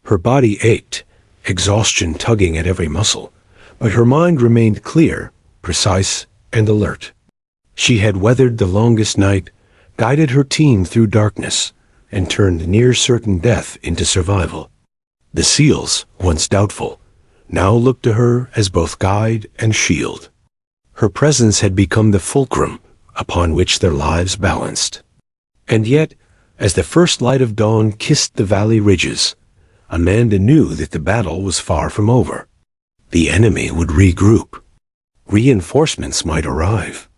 [SPEAKER 1] Her body ached, exhaustion tugging at every muscle, but her mind remained clear, precise, and alert. She had weathered the longest night, guided her team through darkness, and turned near-certain death into survival. The SEALs, once doubtful, now looked to her as both guide and shield. Her presence had become the fulcrum upon which their lives balanced. And yet, as the first light of dawn kissed the valley ridges, Amanda knew that the battle was far from over. The enemy would regroup. Reinforcements might arrive.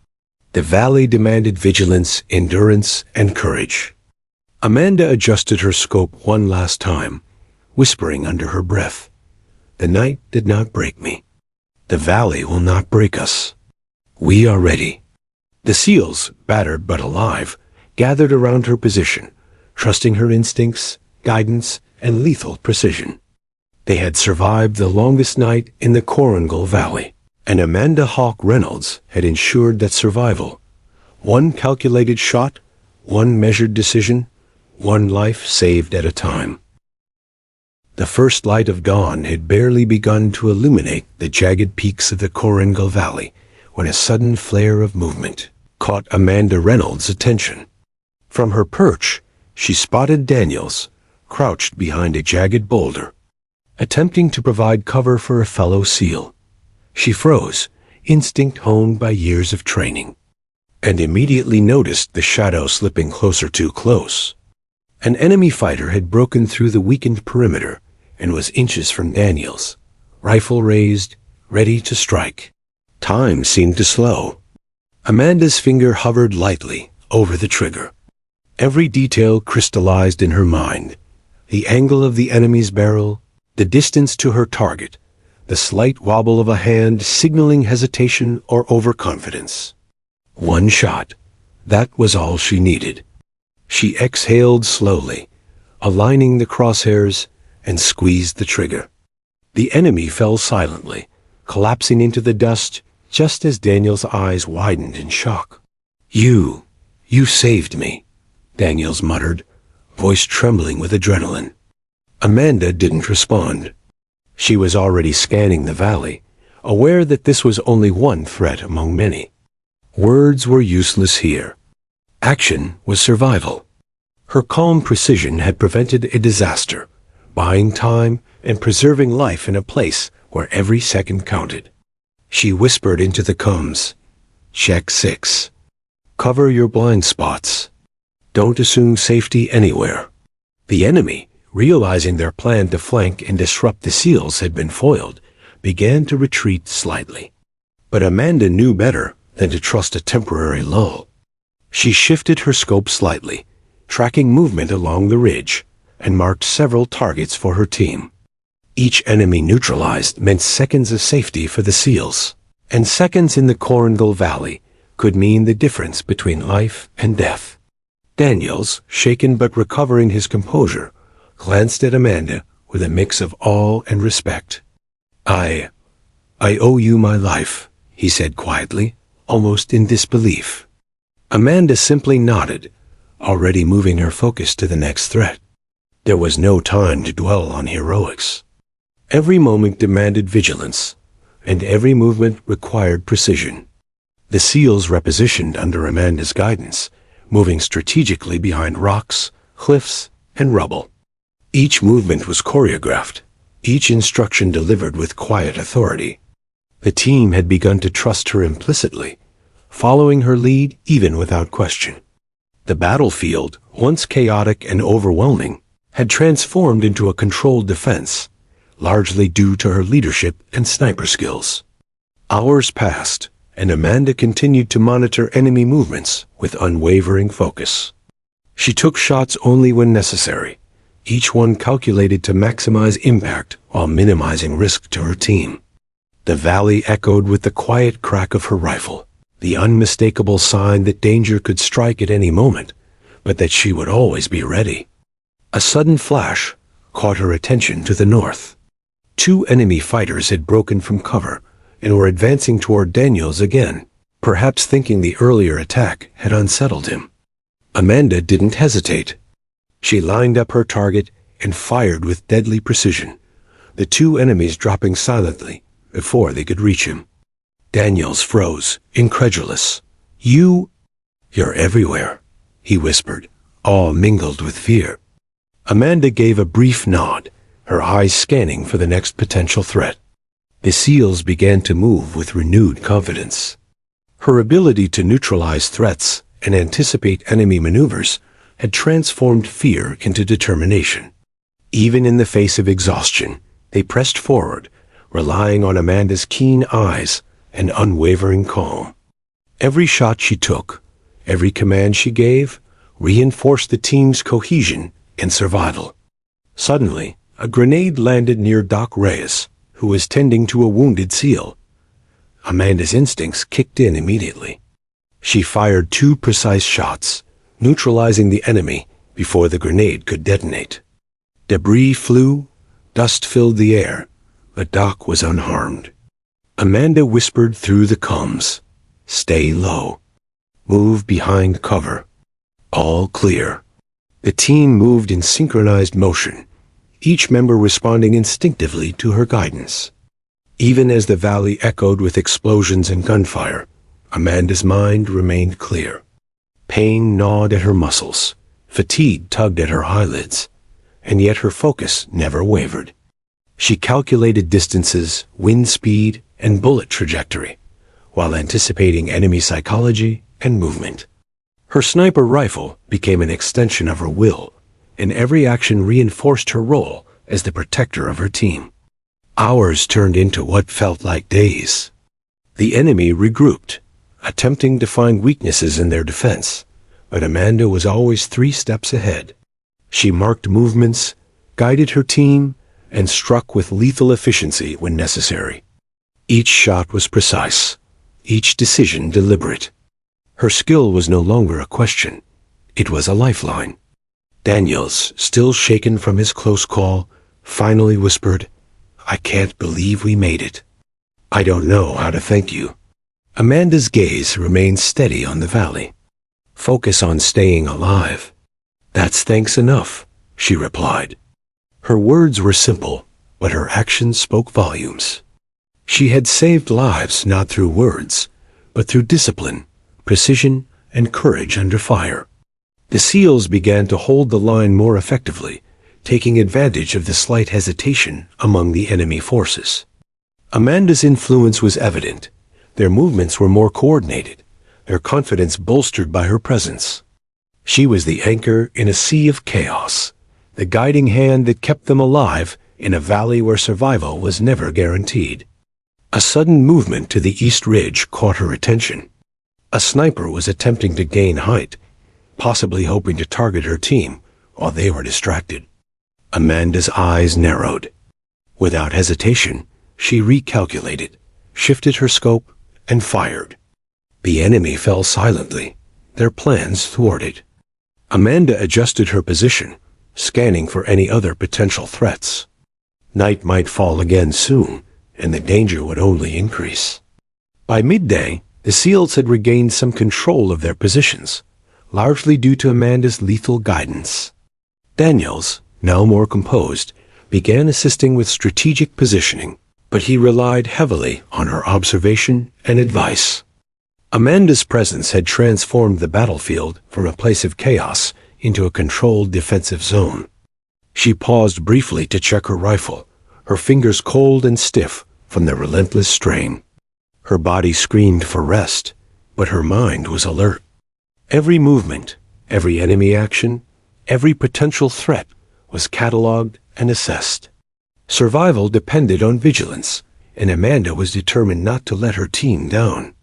[SPEAKER 1] The valley demanded vigilance, endurance, and courage. Amanda adjusted her scope one last time, whispering under her breath, "The night did not break me. The valley will not break us. We are ready." The SEALs, battered but alive, gathered around her position, trusting her instincts, guidance, and lethal precision. They had survived the longest night in the Coincidental Valley, and Amanda Hawk Reynolds had ensured that survival. One calculated shot, one measured decision, one life saved at a time. The first light of dawn had barely begun to illuminate the jagged peaks of the Coincidental Valley when a sudden flare of movement caught Amanda Reynolds' attention. From her perch, she spotted Daniels, crouched behind a jagged boulder, attempting to provide cover for a fellow SEAL. She froze, instinct honed by years of training, and immediately noticed the shadow slipping closer too close. An enemy fighter had broken through the weakened perimeter and was inches from Daniels, rifle raised, ready to strike. Time seemed to slow. Amanda's finger hovered lightly over the trigger. Every detail crystallized in her mind: the angle of the enemy's barrel, the distance to her target, the slight wobble of a hand signaling hesitation or overconfidence. One shot. That was all she needed. She exhaled slowly, aligning the crosshairs, and squeezed the trigger. The enemy fell silently, collapsing into the dust just as Daniel's eyes widened in shock. You saved me," Daniels muttered, voice trembling with adrenaline. Amanda didn't respond. She was already scanning the valley, aware that this was only one threat among many. Words were useless here. Action was survival. Her calm precision had prevented a disaster, buying time and preserving life in a place where every second counted. She whispered into the comms, "Check 6. Cover your blind spots. Don't assume safety anywhere." The enemy, realizing their plan to flank and disrupt the SEALs had been foiled, began to retreat slightly. But Amanda knew better than to trust a temporary lull. She shifted her scope slightly, tracking movement along the ridge, and marked several targets for her team. Each enemy neutralized meant seconds of safety for the SEALs, and seconds in the Coincidental Valley could mean the difference between life and death. Daniels, shaken but recovering his composure, glanced at Amanda with a mix of awe and respect. I owe you my life," he said quietly, almost in disbelief. Amanda simply nodded, already moving her focus to the next threat. There was no time to dwell on heroics. Every moment demanded vigilance, and every movement required precision. The SEALs repositioned under Amanda's guidance, moving strategically behind rocks, cliffs, and rubble. Each movement was choreographed, each instruction delivered with quiet authority. The team had begun to trust her implicitly, following her lead even without question. The battlefield, once chaotic and overwhelming, had transformed into a controlled defense, largely due to her leadership and sniper skills. Hours passed, and Amanda continued to monitor enemy movements with unwavering focus. She took shots only when necessary, each one calculated to maximize impact while minimizing risk to her team. The valley echoed with the quiet crack of her rifle, the unmistakable sign that danger could strike at any moment, but that she would always be ready. A sudden flash caught her attention to the north. 2 enemy fighters had broken from cover and were advancing toward Daniels again, perhaps thinking the earlier attack had unsettled him. Amanda didn't hesitate. She lined up her target and fired with deadly precision, the 2 enemies dropping silently before they could reach him. Daniels froze, incredulous. You're everywhere," he whispered, awe mingled with fear. Amanda gave a brief nod, her eyes scanning for the next potential threat. The SEALs began to move with renewed confidence. Her ability to neutralize threats and anticipate enemy maneuvers had transformed fear into determination. Even in the face of exhaustion, they pressed forward, relying on Amanda's keen eyes and unwavering calm. Every shot she took, every command she gave, reinforced the team's cohesion and survival. Suddenly, a grenade landed near Doc Reyes, who was tending to a wounded SEAL. Amanda's instincts kicked in immediately. She fired 2 precise shots, neutralizing the enemy before the grenade could detonate. Debris flew, dust filled the air, but Doc was unharmed. Amanda whispered through the comms, "Stay low. Move behind cover. All clear." The team moved in synchronized motion, each member responding instinctively to her guidance. Even as the valley echoed with explosions and gunfire, Amanda's mind remained clear. Pain gnawed at her muscles, fatigue tugged at her eyelids, and yet her focus never wavered. She calculated distances, wind speed, and bullet trajectory, while anticipating enemy psychology and movement. Her sniper rifle became an extension of her will, and every action reinforced her role as the protector of her team. Hours turned into what felt like days. The enemy regrouped, attempting to find weaknesses in their defense, but Amanda was always 3 steps ahead. She marked movements, guided her team, and struck with lethal efficiency when necessary. Each shot was precise, each decision deliberate. Her skill was no longer a question, it was a lifeline. Daniels, still shaken from his close call, finally whispered, "I can't believe we made it. I don't know how to thank you." Amanda's gaze remained steady on the valley. "Focus on staying alive. That's thanks enough," she replied. Her words were simple, but her actions spoke volumes. She had saved lives not through words, but through discipline, precision, and courage under fire. The SEALs began to hold the line more effectively, taking advantage of the slight hesitation among the enemy forces. Amanda's influence was evident. Their movements were more coordinated, their confidence bolstered by her presence. She was the anchor in a sea of chaos, the guiding hand that kept them alive in a valley where survival was never guaranteed. A sudden movement to the east ridge caught her attention. A sniper was attempting to gain height, possibly hoping to target her team while they were distracted. Amanda's eyes narrowed. Without hesitation, she recalculated, shifted her scope, and fired. The enemy fell silently, their plans thwarted. Amanda adjusted her position, scanning for any other potential threats. Night might fall again soon, and the danger would only increase. By midday, the SEALs had regained some control of their positions, largely due to Amanda's lethal guidance. Daniels, now more composed, began assisting with strategic positioning, but he relied heavily on her observation and advice. Amanda's presence had transformed the battlefield from a place of chaos into a controlled defensive zone. She paused briefly to check her rifle, her fingers cold and stiff from the relentless strain. Her body screamed for rest, but her mind was alert. Every movement, every enemy action, every potential threat was catalogued and assessed. Survival depended on vigilance, and Amanda was determined not to let her team down.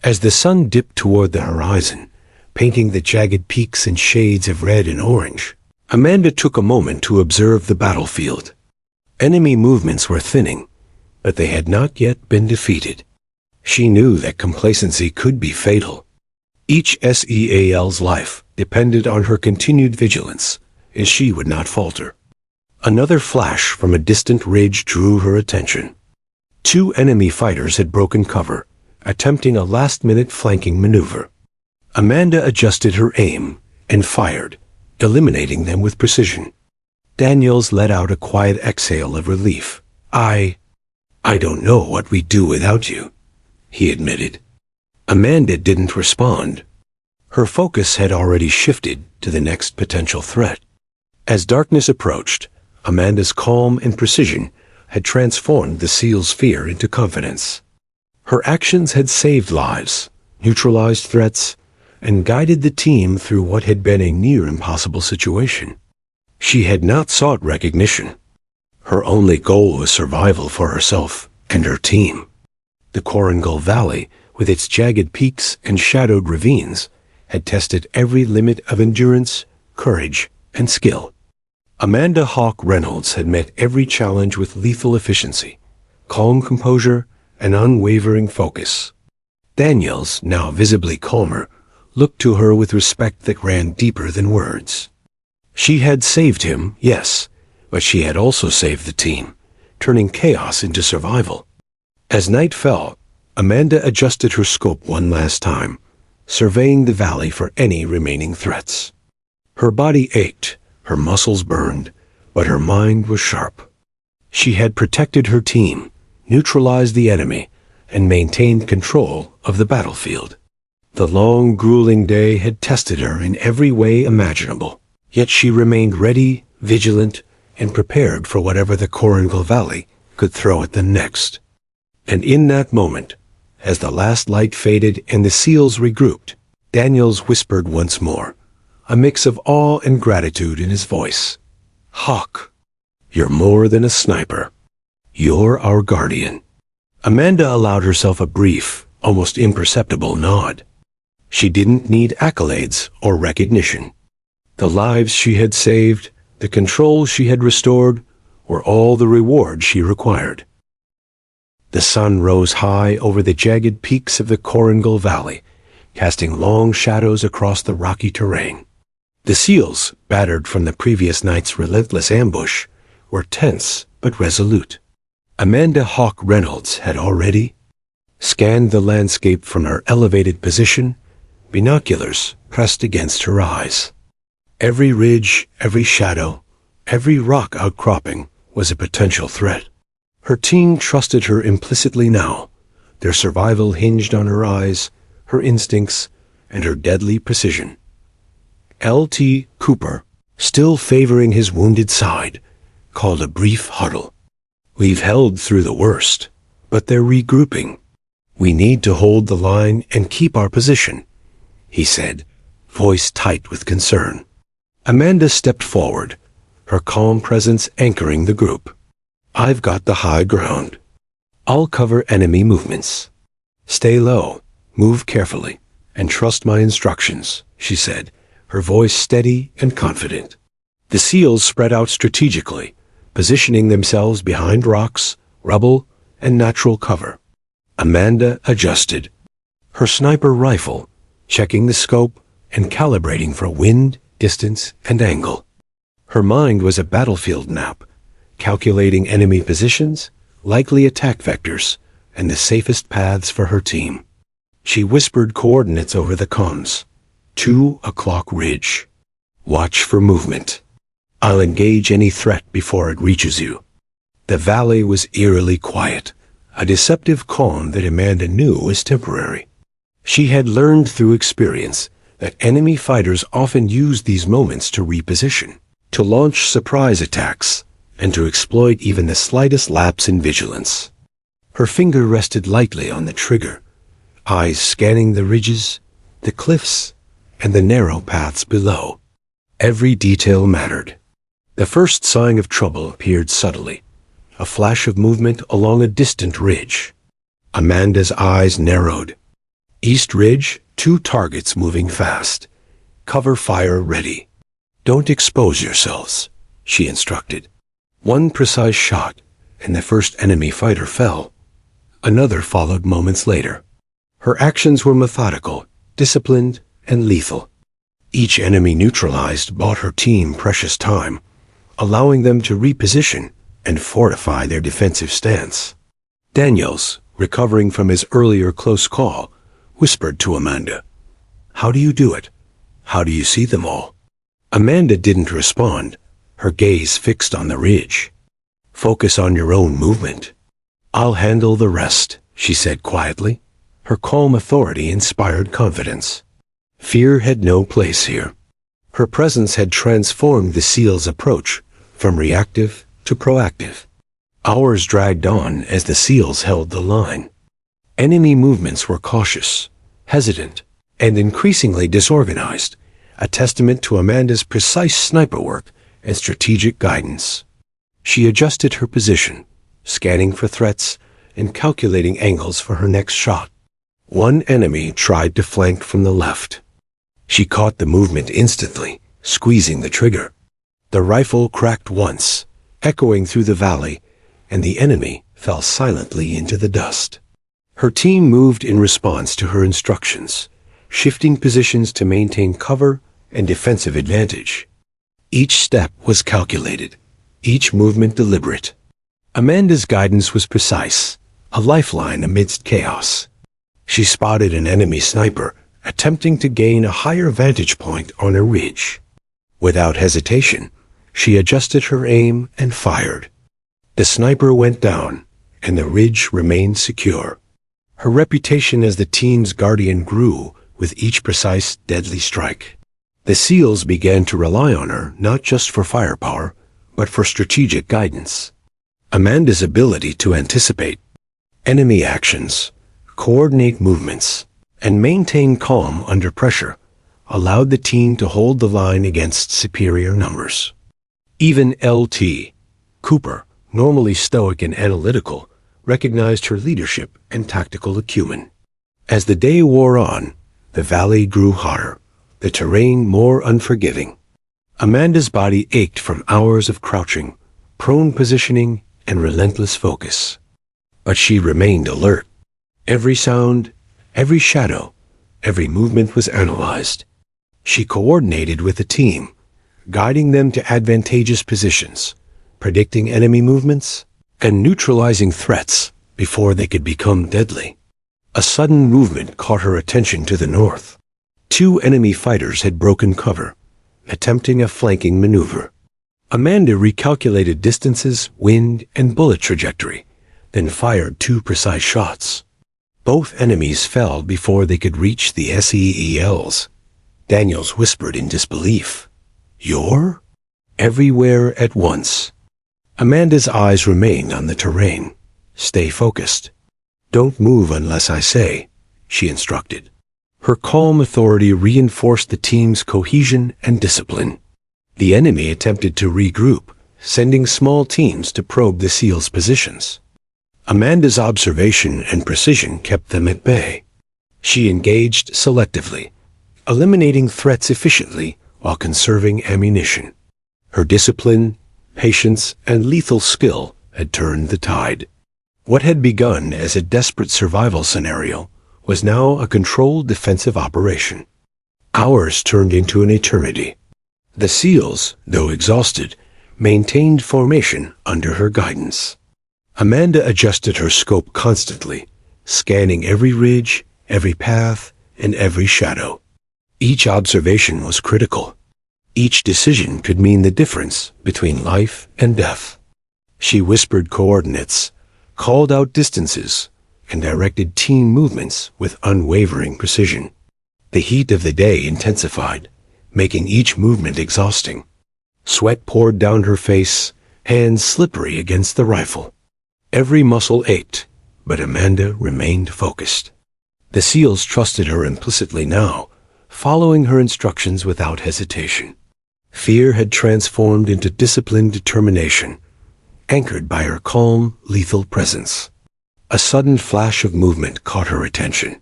[SPEAKER 1] As the sun dipped toward the horizon, painting the jagged peaks in shades of red and orange, Amanda took a moment to observe the battlefield. Enemy movements were thinning, but they had not yet been defeated. She knew that complacency could be fatal. Each SEAL's life depended on her continued vigilance, and she would not falter. Another flash from a distant ridge drew her attention. 2 enemy fighters had broken cover, attempting a last-minute flanking maneuver. Amanda adjusted her aim and fired, eliminating them with precision. Daniels let out a quiet exhale of relief. I don't know what we'd do without you," he admitted. Amanda didn't respond. Her focus had already shifted to the next potential threat. As darkness approached, Amanda's calm and precision had transformed the SEAL's fear into confidence. Her actions had saved lives, neutralized threats, and guided the team through what had been a near-impossible situation. She had not sought recognition. Her only goal was survival for herself and her team. The Coincidental Valley, with its jagged peaks and shadowed ravines, had tested every limit of endurance, courage, and skill. Amanda Hawk Reynolds had met every challenge with lethal efficiency, calm composure, and unwavering focus. Daniels, now visibly calmer, looked to her with respect that ran deeper than words. She had saved him, yes, but she had also saved the team, turning chaos into survival. As night fell, Amanda adjusted her scope one last time, surveying the valley for any remaining threats. Her body ached, her muscles burned, but her mind was sharp. She had protected her team, neutralized the enemy, and maintained control of the battlefield. The long, grueling day had tested her in every way imaginable, yet she remained ready, vigilant, and prepared for whatever the Coincidental Valley could throw at them next. And in that moment, as the last light faded and the SEALs regrouped, Daniels whispered once more, a mix of awe and gratitude in his voice. "Hawk, you're more than a sniper. You're our guardian." Amanda allowed herself a brief, almost imperceptible nod. She didn't need accolades or recognition. The lives she had saved, the control she had restored, were all the reward she required. The sun rose high over the jagged peaks of the Coincidental Valley, casting long shadows across the rocky terrain. The SEALs, battered from the previous night's relentless ambush, were tense but resolute. Amanda Hawk Reynolds had already scanned the landscape from her elevated position, binoculars pressed against her eyes. Every ridge, every shadow, every rock outcropping was a potential threat. Her team trusted her implicitly now. Their survival hinged on her eyes, her instincts, and her deadly precision. L.T. Cooper, still favoring his wounded side, called a brief huddle. "We've held through the worst, but they're regrouping. We need to hold the line and keep our position," he said, voice tight with concern. Amanda stepped forward, her calm presence anchoring the group. "I've got the high ground. I'll cover enemy movements. Stay low, move carefully, and trust my instructions," she said, her voice steady and confident. The SEALs spread out strategically, positioning themselves behind rocks, rubble, and natural cover. Amanda adjusted, her sniper rifle, checking the scope and calibrating for wind, distance, and angle. Her mind was a battlefield map, calculating enemy positions, likely attack vectors, and the safest paths for her team. She whispered coordinates over the comms. 2 o'clock ridge. Watch for movement. I'll engage any threat before it reaches you. The valley was eerily quiet, a deceptive calm that Amanda knew was temporary. She had learned through experience that enemy fighters often use these moments to reposition, to launch surprise attacks, and to exploit even the slightest lapse in vigilance. Her finger rested lightly on the trigger, eyes scanning the ridges, the cliffs, and the narrow paths below. Every detail mattered. The first sign of trouble appeared subtly, a flash of movement along a distant ridge. Amanda's eyes narrowed. East Ridge, 2 targets moving fast. Cover fire ready. Don't expose yourselves, she instructed. One precise shot, and the first enemy fighter fell. Another followed moments later. Her actions were methodical, disciplined, and lethal. Each enemy neutralized bought her team precious time, allowing them to reposition and fortify their defensive stance. Daniels, recovering from his earlier close call, whispered to Amanda, "How do you do it? How do you see them all?" Amanda didn't respond, her gaze fixed on the ridge. "Focus on your own movement. I'll handle the rest," she said quietly. Her calm authority inspired confidence. Fear had no place here. Her presence had transformed the SEAL's approach from reactive to proactive. Hours dragged on as the SEALs held the line. Enemy movements were cautious, hesitant, and increasingly disorganized, a testament to Amanda's precise sniper work and strategic guidance. She adjusted her position, scanning for threats and calculating angles for her next shot. One enemy tried to flank from the left. She caught the movement instantly, squeezing the trigger. The rifle cracked once, echoing through the valley, and the enemy fell silently into the dust. Her team moved in response to her instructions, shifting positions to maintain cover and defensive advantage. Each step was calculated, each movement deliberate. Amanda's guidance was precise, a lifeline amidst chaos. She spotted an enemy sniper attempting to gain a higher vantage point on a ridge. Without hesitation, she adjusted her aim and fired. The sniper went down, and the ridge remained secure. Her reputation as the team's guardian grew with each precise, deadly strike. The SEALs began to rely on her not just for firepower, but for strategic guidance. Amanda's ability to anticipate enemy actions, coordinate movements, and maintain calm under pressure allowed the team to hold the line against superior numbers. Even L.T. Cooper, normally stoic and analytical, recognized her leadership and tactical acumen. As the day wore on, the valley grew hotter, the terrain more unforgiving. Amanda's body ached from hours of crouching, prone positioning, and relentless focus. But she remained alert. Every sound, every shadow, every movement was analyzed. She coordinated with the team, guiding them to advantageous positions, predicting enemy movements, and neutralizing threats before they could become deadly. A sudden movement caught her attention to the north. 2 enemy fighters had broken cover, attempting a flanking maneuver. Amanda recalculated distances, wind, and bullet trajectory, then fired 2 precise shots. Both enemies fell before they could reach the SEELs. Daniels whispered in disbelief, "You're?" Everywhere at once. Amanda's eyes remained on the terrain. "Stay focused. Don't move unless I say," she instructed. Her calm authority reinforced the team's cohesion and discipline. The enemy attempted to regroup, sending small teams to probe the SEALs' positions. Amanda's observation and precision kept them at bay. She engaged selectively, eliminating threats efficiently while conserving ammunition. Her discipline, patience, and lethal skill had turned the tide. What had begun as a desperate survival scenario was now a controlled defensive operation. Hours turned into an eternity. The SEALs, though exhausted, maintained formation under her guidance. Amanda adjusted her scope constantly, scanning every ridge, every path, and every shadow. Each observation was critical. Each decision could mean the difference between life and death. She whispered coordinates, called out distances, and directed team movements with unwavering precision. The heat of the day intensified, making each movement exhausting. Sweat poured down her face, hands slippery against the rifle. Every muscle ached, but Amanda remained focused. The SEALs trusted her implicitly now, following her instructions without hesitation. Fear had transformed into disciplined determination, anchored by her calm, lethal presence. A sudden flash of movement caught her attention.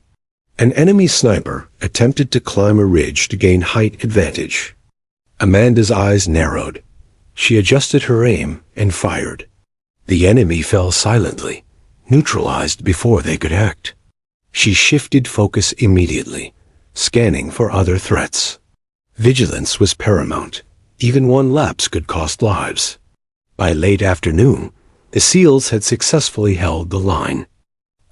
[SPEAKER 1] An enemy sniper attempted to climb a ridge to gain height advantage. Amanda's eyes narrowed, She adjusted her aim and fired. The enemy fell silently, neutralized before they could act. She shifted focus immediately, scanning for other threats. Vigilance was paramount. Even one lapse could cost lives. By late afternoon, the SEALs had successfully held the line.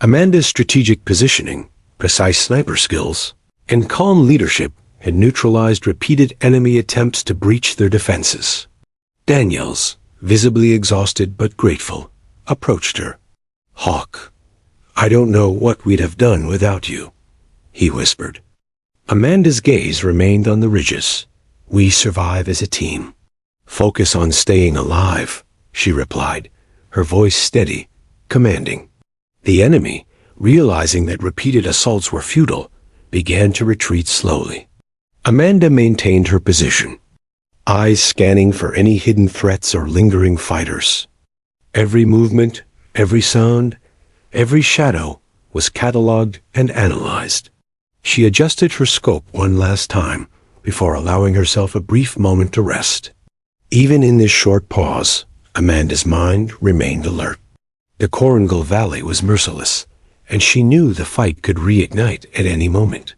[SPEAKER 1] Amanda's strategic positioning, precise sniper skills, and calm leadership had neutralized repeated enemy attempts to breach their defenses. Daniels, visibly exhausted but grateful, approached her. "Hawk, I don't know what we'd have done without you," he whispered. Amanda's gaze remained on the ridges. "We survive as a team." "Focus on staying alive," she replied, her voice steady, commanding. The enemy, realizing that repeated assaults were futile, began to retreat slowly. Amanda maintained her position, eyes scanning for any hidden threats or lingering fighters. Every movement, every sound, every shadow was catalogued and analyzed. She adjusted her scope one last time before allowing herself a brief moment to rest. Even in this short pause, Amanda's mind remained alert. The Coincidental Valley was merciless, and she knew the fight could reignite at any moment.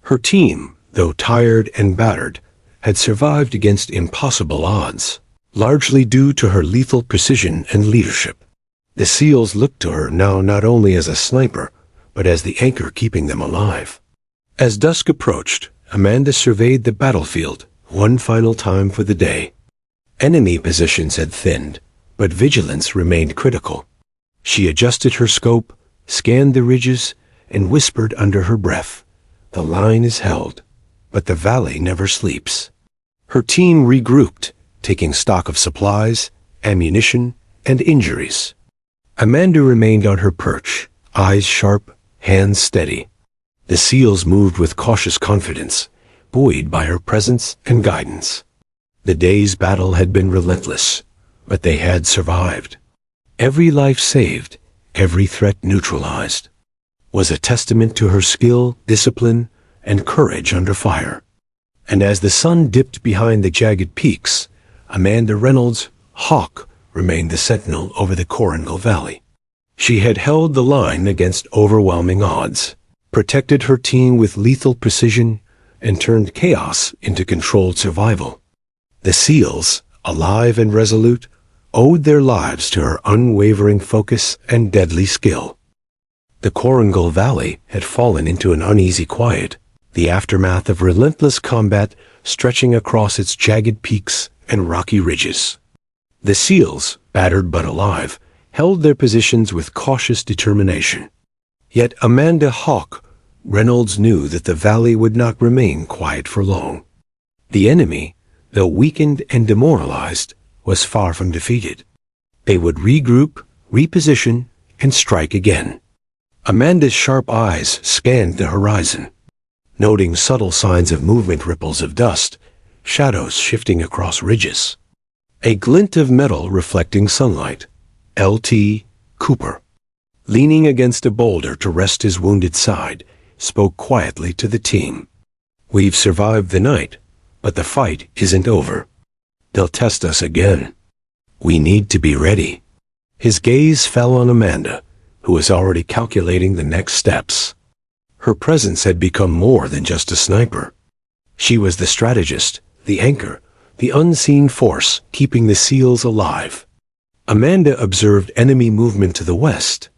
[SPEAKER 1] Her team, though tired and battered, had survived against impossible odds, largely due to her lethal precision and leadership. The SEALs looked to her now not only as a sniper, but as the anchor keeping them alive. As dusk approached, Amanda surveyed the battlefield one final time for the day. Enemy positions had thinned, but vigilance remained critical. She adjusted her scope, scanned the ridges, and whispered under her breath, "The line is held, but the valley never sleeps." Her team regrouped, taking stock of supplies, ammunition, and injuries. Amanda remained on her perch, eyes sharp, hands steady. The SEALs moved with cautious confidence, buoyed by her presence and guidance. The day's battle had been relentless, but they had survived. Every life saved, every threat neutralized, was a testament to her skill, discipline, and courage under fire. And as the sun dipped behind the jagged peaks, Amanda Reynolds, Hawk, remained the sentinel over the Coincidental Valley. She had held the line against overwhelming odds, protected her team with lethal precision, and turned chaos into controlled survival. The SEALs, alive and resolute, owed their lives to her unwavering focus and deadly skill. The Coincidental Valley had fallen into an uneasy quiet, the aftermath of relentless combat stretching across its jagged peaks and rocky ridges. The SEALs, battered but alive, held their positions with cautious determination. Yet Amanda Hawk Reynolds knew that the valley would not remain quiet for long. The enemy, though weakened and demoralized, was far from defeated. They would regroup, reposition, and strike again. Amanda's sharp eyes scanned the horizon, noting subtle signs of movement, ripples of dust, shadows shifting across ridges. A glint of metal reflecting sunlight. L.T. Cooper, leaning against a boulder to rest his wounded side, spoke quietly to the team. "We've survived the night, but the fight isn't over. They'll test us again. We need to be ready." His gaze fell on Amanda, who was already calculating the next steps. Her presence had become more than just a sniper. She was the strategist, the anchor, the unseen force keeping the SEALs alive. Amanda observed enemy movement to the west.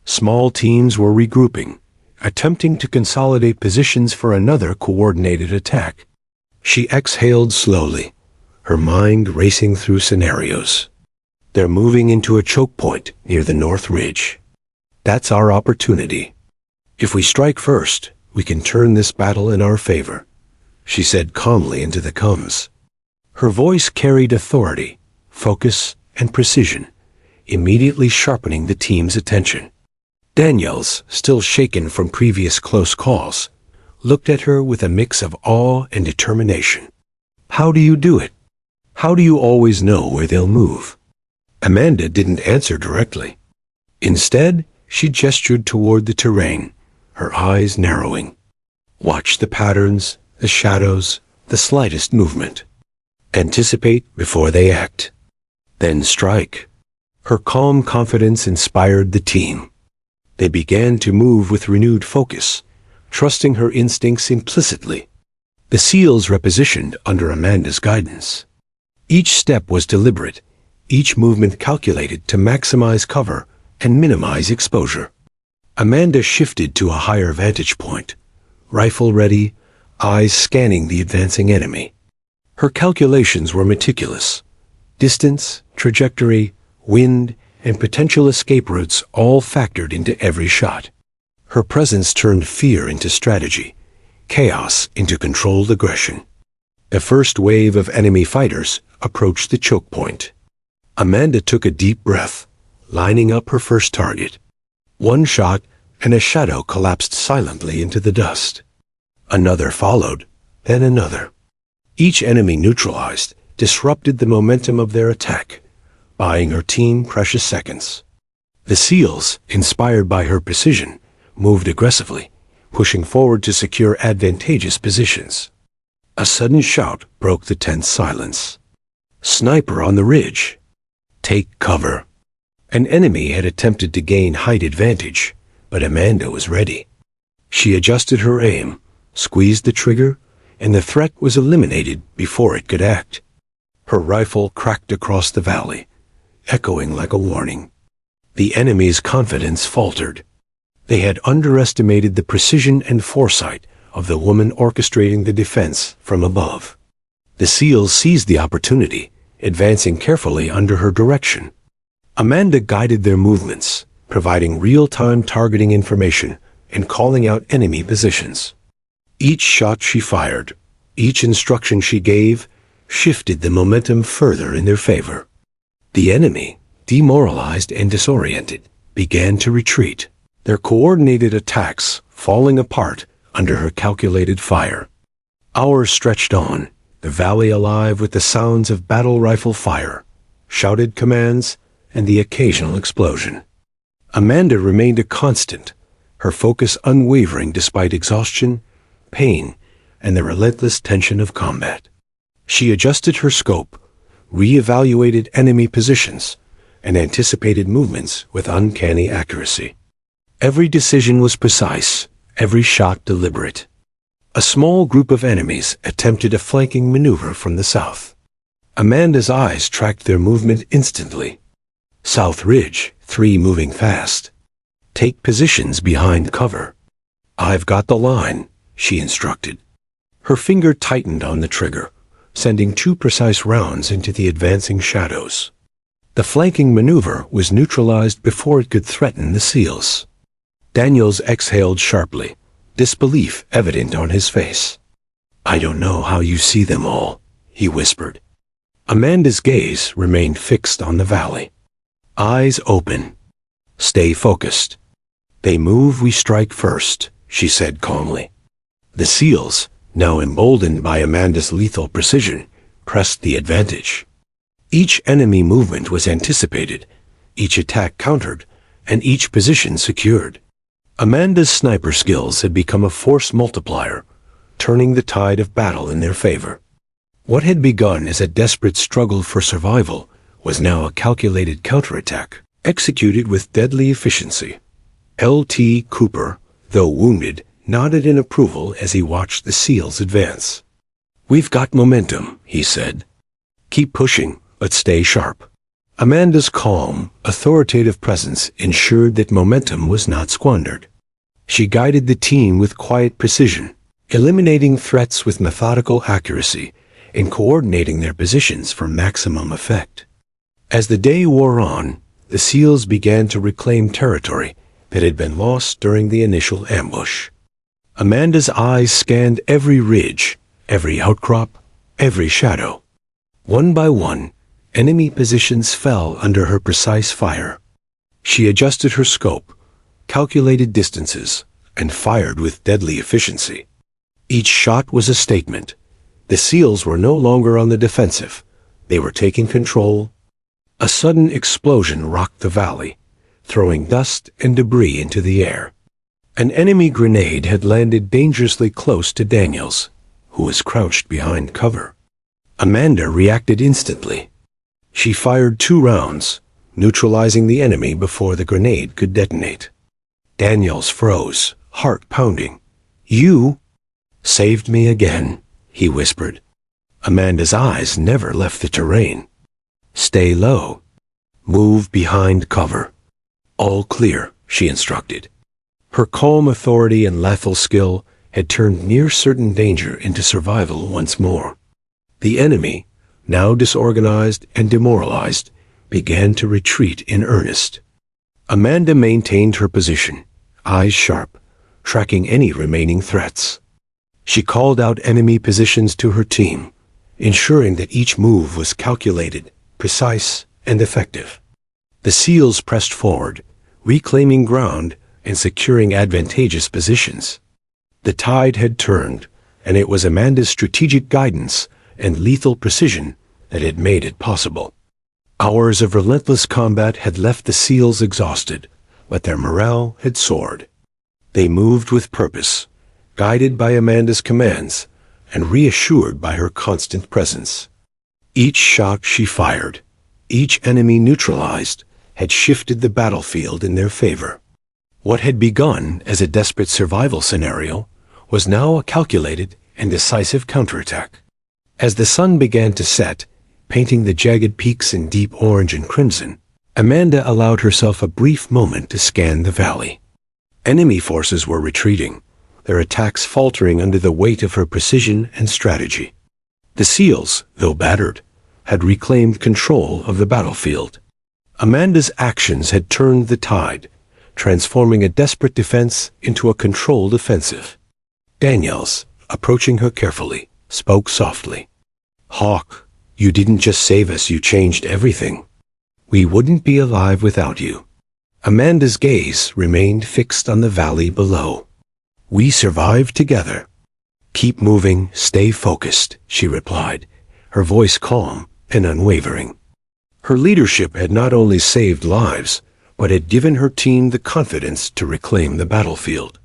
[SPEAKER 1] Small teams were regrouping, attempting to consolidate positions for another coordinated attack. She exhaled slowly, her mind racing through scenarios. They're moving into a choke point near the North Ridge. That's our opportunity. If we strike first, we can turn this battle in our favor, she said calmly into the comms. Her voice carried authority, focus, and precision, immediately sharpening the team's attention. Daniels, still shaken from previous close calls, looked at her with a mix of awe and determination. "How do you do it? How do you always know where they'll move?" Amanda didn't answer directly. Instead, she gestured toward the terrain, her eyes narrowing. "Watch the patterns, the shadows, the slightest movement. Anticipate before they act. Then strike. Her calm confidence inspired the team. They began to move with renewed focus, trusting her instincts implicitly. The SEALs repositioned under Amanda's guidance. Each step was deliberate, each movement calculated to maximize cover and minimize exposure. Amanda shifted to a higher vantage point, rifle ready, eyes scanning the advancing enemy. Her calculations were meticulous. Distance, trajectory, wind, and potential escape routes all factored into every shot. Her presence turned fear into strategy, chaos into controlled aggression. The first wave of enemy fighters approached the choke point. Amanda took a deep breath, lining up her first target. One shot, and a shadow collapsed silently into the dust. Another followed, then another. Each enemy neutralized, disrupted the momentum of their attack, buying her team precious seconds. The SEALs, inspired by her precision, moved aggressively, pushing forward to secure advantageous positions. A sudden shout broke the tense silence. "Sniper on the ridge! Take cover!" An enemy had attempted to gain height advantage, but Amanda was ready. She adjusted her aim, squeezed the trigger, and the threat was eliminated before it could act. Her rifle cracked across the valley, echoing like a warning. The enemy's confidence faltered. They had underestimated the precision and foresight of the woman orchestrating the defense from above. The SEALs seized the opportunity, advancing carefully under her direction. Amanda guided their movements, providing real-time targeting information and calling out enemy positions. Each shot she fired, each instruction she gave, shifted the momentum further in their favor. The enemy, demoralized and disoriented, began to retreat, their coordinated attacks falling apart under her calculated fire. Hours stretched on, the valley alive with the sounds of battle rifle fire, shouted commands, and the occasional explosion. Amanda remained a constant, her focus unwavering despite exhaustion, pain, and the relentless tension of combat. She adjusted her scope, re-evaluated enemy positions, and anticipated movements with uncanny accuracy. Every decision was precise, every shot deliberate. A small group of enemies attempted a flanking maneuver from the south. Amanda's eyes tracked their movement instantly. South Ridge, 3 moving fast. Take positions behind cover. "I've got the line," she instructed. Her finger tightened on the trigger, sending 2 precise rounds into the advancing shadows. The flanking maneuver was neutralized before it could threaten the SEALs. Daniels exhaled sharply, disbelief evident on his face. "I don't know how you see them all," he whispered. Amanda's gaze remained fixed on the valley. Eyes open. "Stay focused. They move, we strike first," she said calmly. The SEALs, now emboldened by Amanda's lethal precision, pressed the advantage. Each enemy movement was anticipated, each attack countered, and each position secured. Amanda's sniper skills had become a force multiplier, turning the tide of battle in their favor. What had begun as a desperate struggle for survival was now a calculated counterattack, executed with deadly efficiency. L.T. Cooper, though wounded, nodded in approval as he watched the SEALs advance. "We've got momentum," he said. "Keep pushing, but stay sharp." Amanda's calm, authoritative presence ensured that momentum was not squandered. She guided the team with quiet precision, eliminating threats with methodical accuracy and coordinating their positions for maximum effect. As the day wore on, the SEALs began to reclaim territory that had been lost during the initial ambush. Amanda's eyes scanned every ridge, every outcrop, every shadow. One by one, enemy positions fell under her precise fire. She adjusted her scope, calculated distances, and fired with deadly efficiency. Each shot was a statement. The SEALs were no longer on the defensive. They were taking control. A sudden explosion rocked the valley, throwing dust and debris into the air. An enemy grenade had landed dangerously close to Daniels, who was crouched behind cover. Amanda reacted instantly. She fired 2 rounds, neutralizing the enemy before the grenade could detonate. Daniels froze, heart pounding. "You saved me again," he whispered. Amanda's eyes never left the terrain. "Stay low. Move behind cover. All clear," she instructed. Her calm authority and lethal skill had turned near certain danger into survival once more. The enemy, now disorganized and demoralized, began to retreat in earnest. Amanda maintained her position, eyes sharp, tracking any remaining threats. She called out enemy positions to her team, ensuring that each move was calculated, precise, and effective. The SEALs pressed forward, reclaiming ground and securing advantageous positions. The tide had turned, and it was Amanda's strategic guidance and lethal precision that had made it possible. Hours of relentless combat had left the SEALs exhausted, but their morale had soared. They moved with purpose, guided by Amanda's commands and reassured by her constant presence. Each shot she fired, each enemy neutralized, had shifted the battlefield in their favor. What had begun as a desperate survival scenario was now a calculated and decisive counterattack. As the sun began to set, painting the jagged peaks in deep orange and crimson, Amanda allowed herself a brief moment to scan the valley. Enemy forces were retreating, their attacks faltering under the weight of her precision and strategy. The SEALs, though battered, had reclaimed control of the battlefield. Amanda's actions had turned the tide, transforming a desperate defense into a controlled offensive. Daniels, approaching her carefully, spoke softly. "Hawk, you didn't just save us, you changed everything. We wouldn't be alive without you." Amanda's gaze remained fixed on the valley below. "We survived together." "Keep moving, stay focused," she replied, her voice calm and unwavering. Her leadership had not only saved lives, but had given her team the confidence to reclaim the battlefield.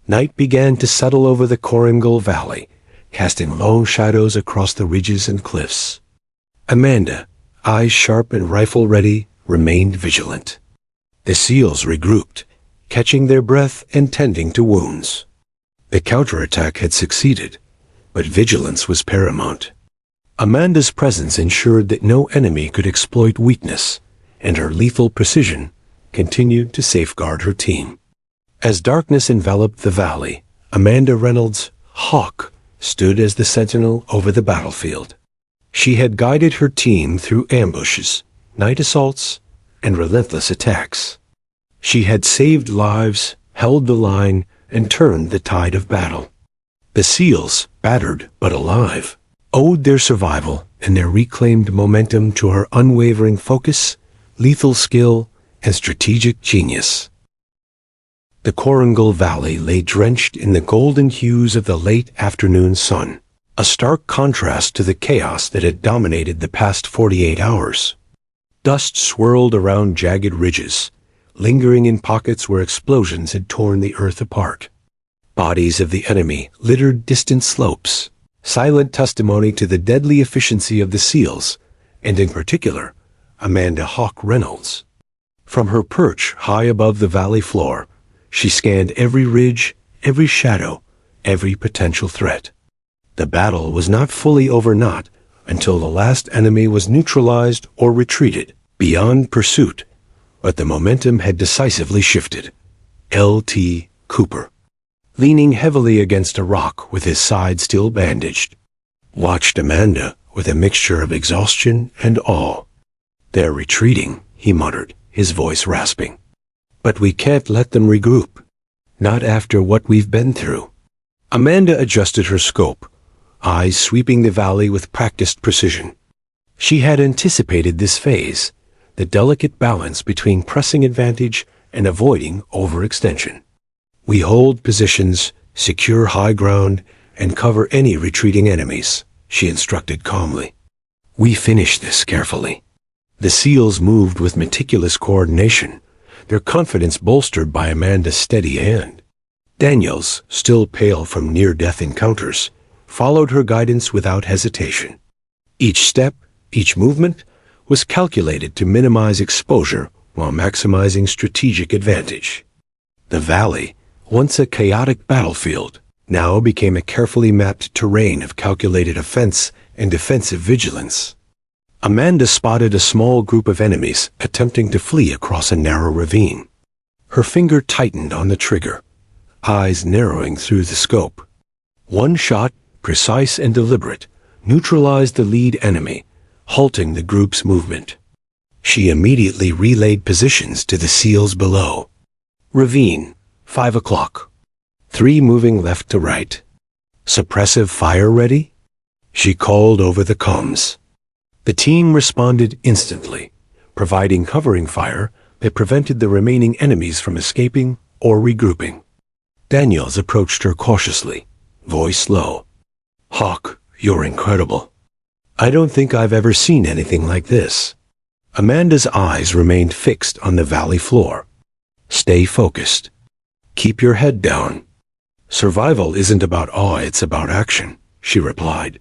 [SPEAKER 1] Night began to settle over the Coincidental Valley, casting long shadows across the ridges and cliffs. Amanda, eyes sharp and rifle ready, remained vigilant. The SEALs regrouped, catching their breath and tending to wounds. The counterattack had succeeded, but vigilance was paramount. Amanda's presence ensured that no enemy could exploit weakness, and her lethal precision continued to safeguard her team. As darkness enveloped the valley, Amanda Reynolds, Hawk, stood as the sentinel over the battlefield. She had guided her team through ambushes, night assaults, and relentless attacks. She had saved lives, held the line, and turned the tide of battle. The SEALs, battered but alive, owed their survival and their reclaimed momentum to her unwavering focus, lethal skill, and strategic genius. The Coincidental Valley lay drenched in the golden hues of the late afternoon sun, a stark contrast to the chaos that had dominated the past 48 hours. Dust swirled around jagged ridges, lingering in pockets where explosions had torn the earth apart. Bodies of the enemy littered distant slopes, silent testimony to the deadly efficiency of the SEALs, and in particular, Amanda Hawk Reynolds. From her perch high above the valley floor, she scanned every ridge, every shadow, every potential threat. The battle was not fully over until the last enemy was neutralized or retreated beyond pursuit, but the momentum had decisively shifted. L.T. Cooper, leaning heavily against a rock with his side still bandaged, watched Amanda with a mixture of exhaustion and awe. "They're retreating," he muttered, his voice rasping. "But we can't let them regroup. Not after what we've been through." Amanda adjusted her scope, eyes sweeping the valley with practiced precision. She had anticipated this phase, the delicate balance between pressing advantage and avoiding overextension. "We hold positions, secure high ground, and cover any retreating enemies," she instructed calmly. "We finish this carefully." The SEALs moved with meticulous coordination, their confidence bolstered by Amanda's steady hand. Daniels, still pale from near-death encounters, followed her guidance without hesitation. Each step, each movement, was calculated to minimize exposure while maximizing strategic advantage. The valley, once a chaotic battlefield, now became a carefully mapped terrain of calculated offense and defensive vigilance. Amanda spotted a small group of enemies attempting to flee across a narrow ravine. Her finger tightened on the trigger, eyes narrowing through the scope. One shot, precise and deliberate, neutralized the lead enemy, halting the group's movement. She immediately relayed positions to the SEALs below. Ravine, 5 o'clock. 3 moving left to right. Suppressive fire ready? She called over the comms. The team responded instantly, providing covering fire that prevented the remaining enemies from escaping or regrouping. Daniels approached her cautiously, voice low. "Hawk, you're incredible. I don't think I've ever seen anything like this." Amanda's eyes remained fixed on the valley floor. "Stay focused. Keep your head down. Survival isn't about awe, it's about action," she replied.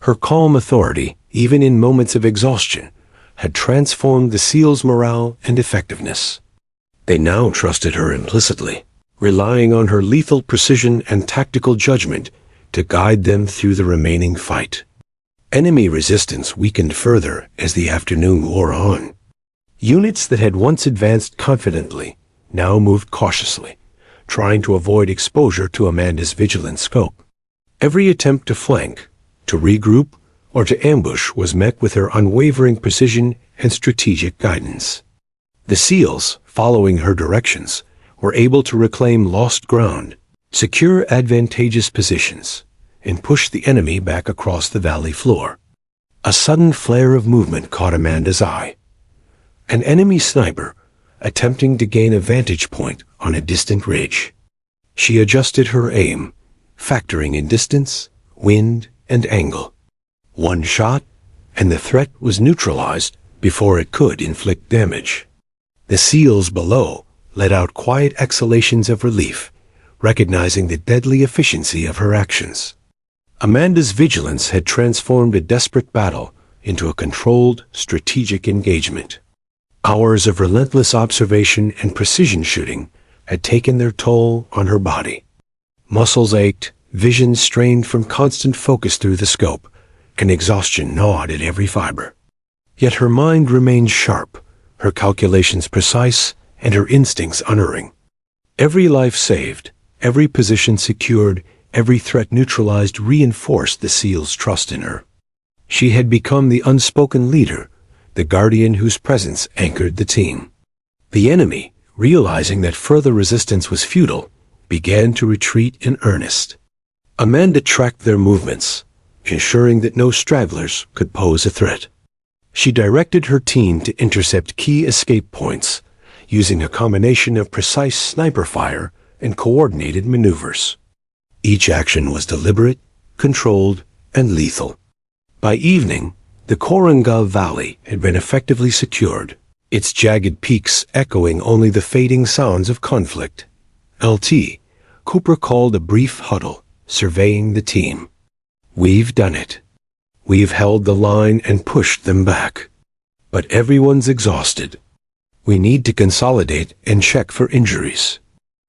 [SPEAKER 1] Her calm authority, even in moments of exhaustion, had transformed the SEALs' morale and effectiveness. They now trusted her implicitly, relying on her lethal precision and tactical judgment to guide them through the remaining fight. Enemy resistance weakened further as the afternoon wore on. Units that had once advanced confidently now moved cautiously, trying to avoid exposure to Amanda's vigilant scope. Every attempt to flank, to regroup, or to ambush was met with her unwavering precision and strategic guidance. The SEALs, following her directions, were able to reclaim lost ground, secure advantageous positions, and push the enemy back across the valley floor. A sudden flare of movement caught Amanda's eye. An enemy sniper, attempting to gain a vantage point on a distant ridge. She adjusted her aim, factoring in distance, wind, and angle. One shot, and the threat was neutralized before it could inflict damage. The SEALs below let out quiet exhalations of relief, recognizing the deadly efficiency of her actions. Amanda's vigilance had transformed a desperate battle into a controlled, strategic engagement. Hours of relentless observation and precision shooting had taken their toll on her body. Muscles ached, vision strained from constant focus through the scope, and exhaustion gnawed at every fiber. Yet her mind remained sharp, her calculations precise, and her instincts unerring. Every life saved, every position secured, every threat neutralized reinforced the SEAL's trust in her. She had become the unspoken leader, the guardian whose presence anchored the team. The enemy, realizing that further resistance was futile, began to retreat in earnest. Amanda tracked their movements, ensuring that no stragglers could pose a threat. She directed her team to intercept key escape points, using a combination of precise sniper fire and coordinated maneuvers. Each action was deliberate, controlled, and lethal. By evening, the Korangal Valley had been effectively secured, its jagged peaks echoing only the fading sounds of conflict. LT, Cooper called a brief huddle, surveying the team. "We've done it. We've held the line and pushed them back. But everyone's exhausted. We need to consolidate and check for injuries."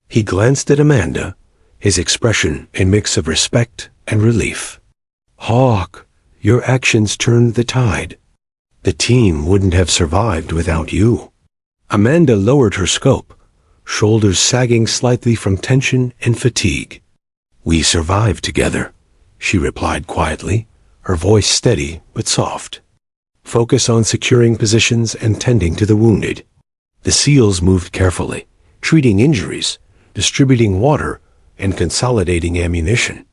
[SPEAKER 1] He glanced at Amanda, his expression a mix of respect and relief. "Hawk, your actions turned the tide. The team wouldn't have survived without you." Amanda lowered her scope, shoulders sagging slightly from tension and fatigue. "We survived together," she replied quietly, her voice steady but soft. "Focus on securing positions and tending to the wounded." The SEALs moved carefully, treating injuries, distributing water, and consolidating ammunition.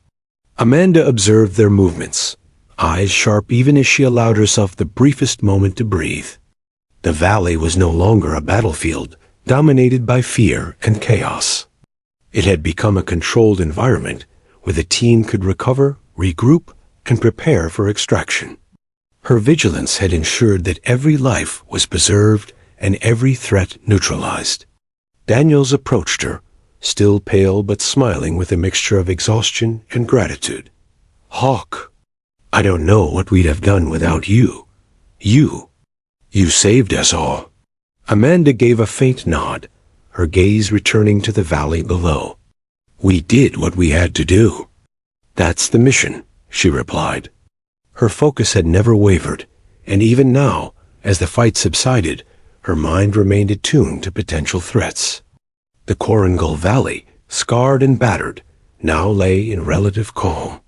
[SPEAKER 1] Amanda observed their movements, eyes sharp even as she allowed herself the briefest moment to breathe. The valley was no longer a battlefield dominated by fear and chaos. It had become a controlled environment where the team could recover, regroup, and prepare for extraction. Her vigilance had ensured that every life was preserved and every threat neutralized. Daniels approached her, still pale but smiling with a mixture of exhaustion and gratitude. "Hawk, I don't know what we'd have done without you. You saved us all." Amanda gave a faint nod, her gaze returning to the valley below. "We did what we had to do." "That's the mission," she replied. Her focus had never wavered, and even now, as the fight subsided, her mind remained attuned to potential threats. The Coincidental Valley, scarred and battered, now lay in relative calm.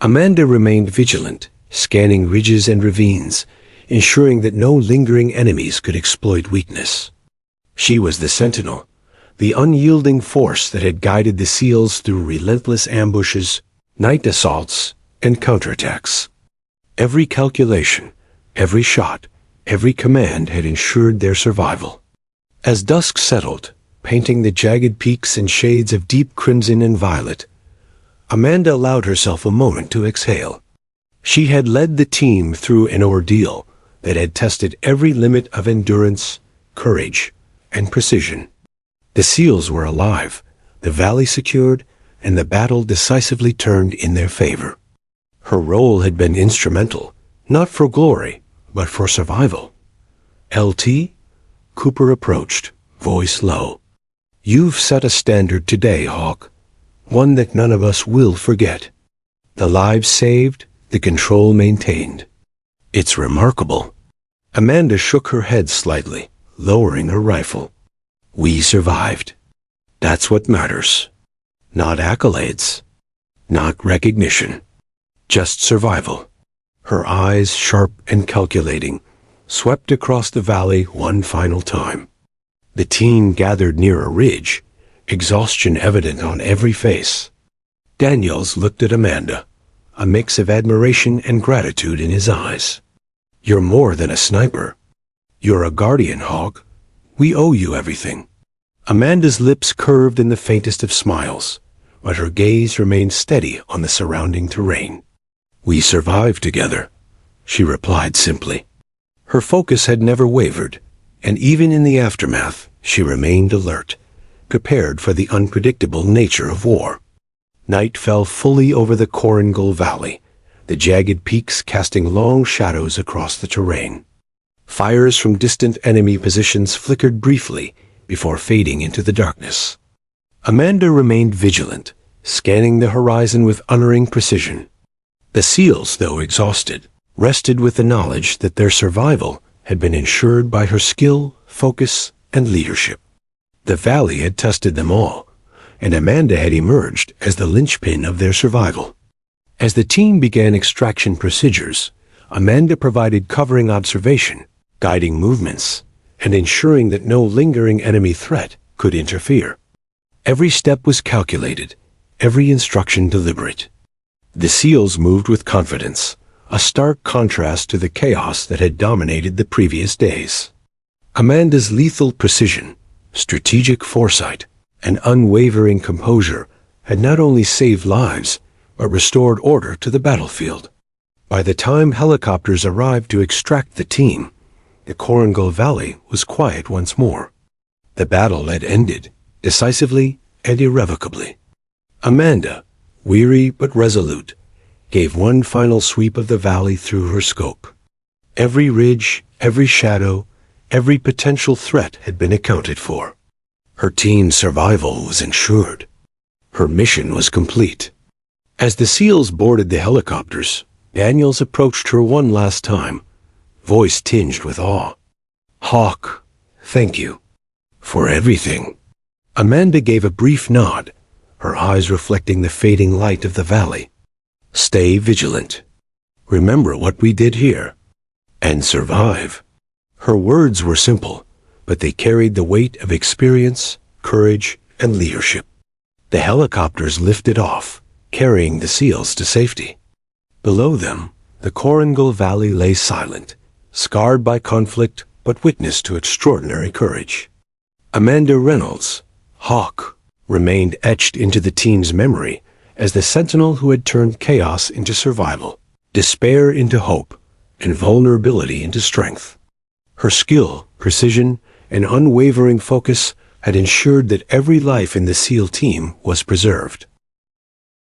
[SPEAKER 1] Amanda remained vigilant, scanning ridges and ravines, ensuring that no lingering enemies could exploit weakness. She was the sentinel, the unyielding force that had guided the SEALs through relentless ambushes, night assaults, and counterattacks. Every calculation, every shot, every command had ensured their survival. As dusk settled, painting the jagged peaks in shades of deep crimson and violet, Amanda allowed herself a moment to exhale. She had led the team through an ordeal that had tested every limit of endurance, courage, and precision. The SEALs were alive, the valley secured, and the battle decisively turned in their favor. Her role had been instrumental, not for glory, but for survival. "LT?" Cooper approached, voice low. "You've set a standard today, Hawk, one that none of us will forget. The lives saved, the control maintained. It's remarkable." Amanda shook her head slightly, lowering her rifle. "We survived. That's what matters. Not accolades, not recognition, just survival." Her eyes, sharp and calculating, swept across the valley one final time. The team gathered near a ridge, exhaustion evident on every face. Daniels looked at Amanda, a mix of admiration and gratitude in his eyes. "You're more than a sniper. You're a guardian, Hawk. We owe you everything." Amanda's lips curved in the faintest of smiles, but her gaze remained steady on the surrounding terrain. "We survived together," she replied simply. Her focus had never wavered, and even in the aftermath, she remained alert, prepared for the unpredictable nature of war. Night fell fully over the Coincidental Valley, the jagged peaks casting long shadows across the terrain. Fires from distant enemy positions flickered briefly before fading into the darkness. Amanda remained vigilant, scanning the horizon with unerring precision. The SEALs, though exhausted, rested with the knowledge that their survival had been ensured by her skill, focus, and leadership. The valley had tested them all, and Amanda had emerged as the linchpin of their survival. As the team began extraction procedures, Amanda provided covering observation, guiding movements, and ensuring that no lingering enemy threat could interfere. Every step was calculated, every instruction deliberate. The SEALs moved with confidence, a stark contrast to the chaos that had dominated the previous days. Amanda's lethal precision, strategic foresight, and unwavering composure had not only saved lives, but restored order to the battlefield. By the time helicopters arrived to extract the team, the Coincidental Valley was quiet once more. The battle had ended, decisively and irrevocably. Amanda, weary but resolute, gave one final sweep of the valley through her scope. Every ridge, every shadow, every potential threat had been accounted for. Her team's survival was ensured. Her mission was complete. As the SEALs boarded the helicopters, Daniels approached her one last time, voice tinged with awe. "Hawk, thank you for everything." Amanda gave a brief nod, her eyes reflecting the fading light of the valley. "Stay vigilant. Remember what we did here. And survive." Her words were simple, but they carried the weight of experience, courage, and leadership. The helicopters lifted off, carrying the SEALs to safety. Below them, the Coincidental Valley lay silent, scarred by conflict, but witness to extraordinary courage. Amanda Reynolds, Hawk, remained etched into the team's memory as the sentinel who had turned chaos into survival, despair into hope, and vulnerability into strength. Her skill, precision, and unwavering focus had ensured that every life in the SEAL team was preserved.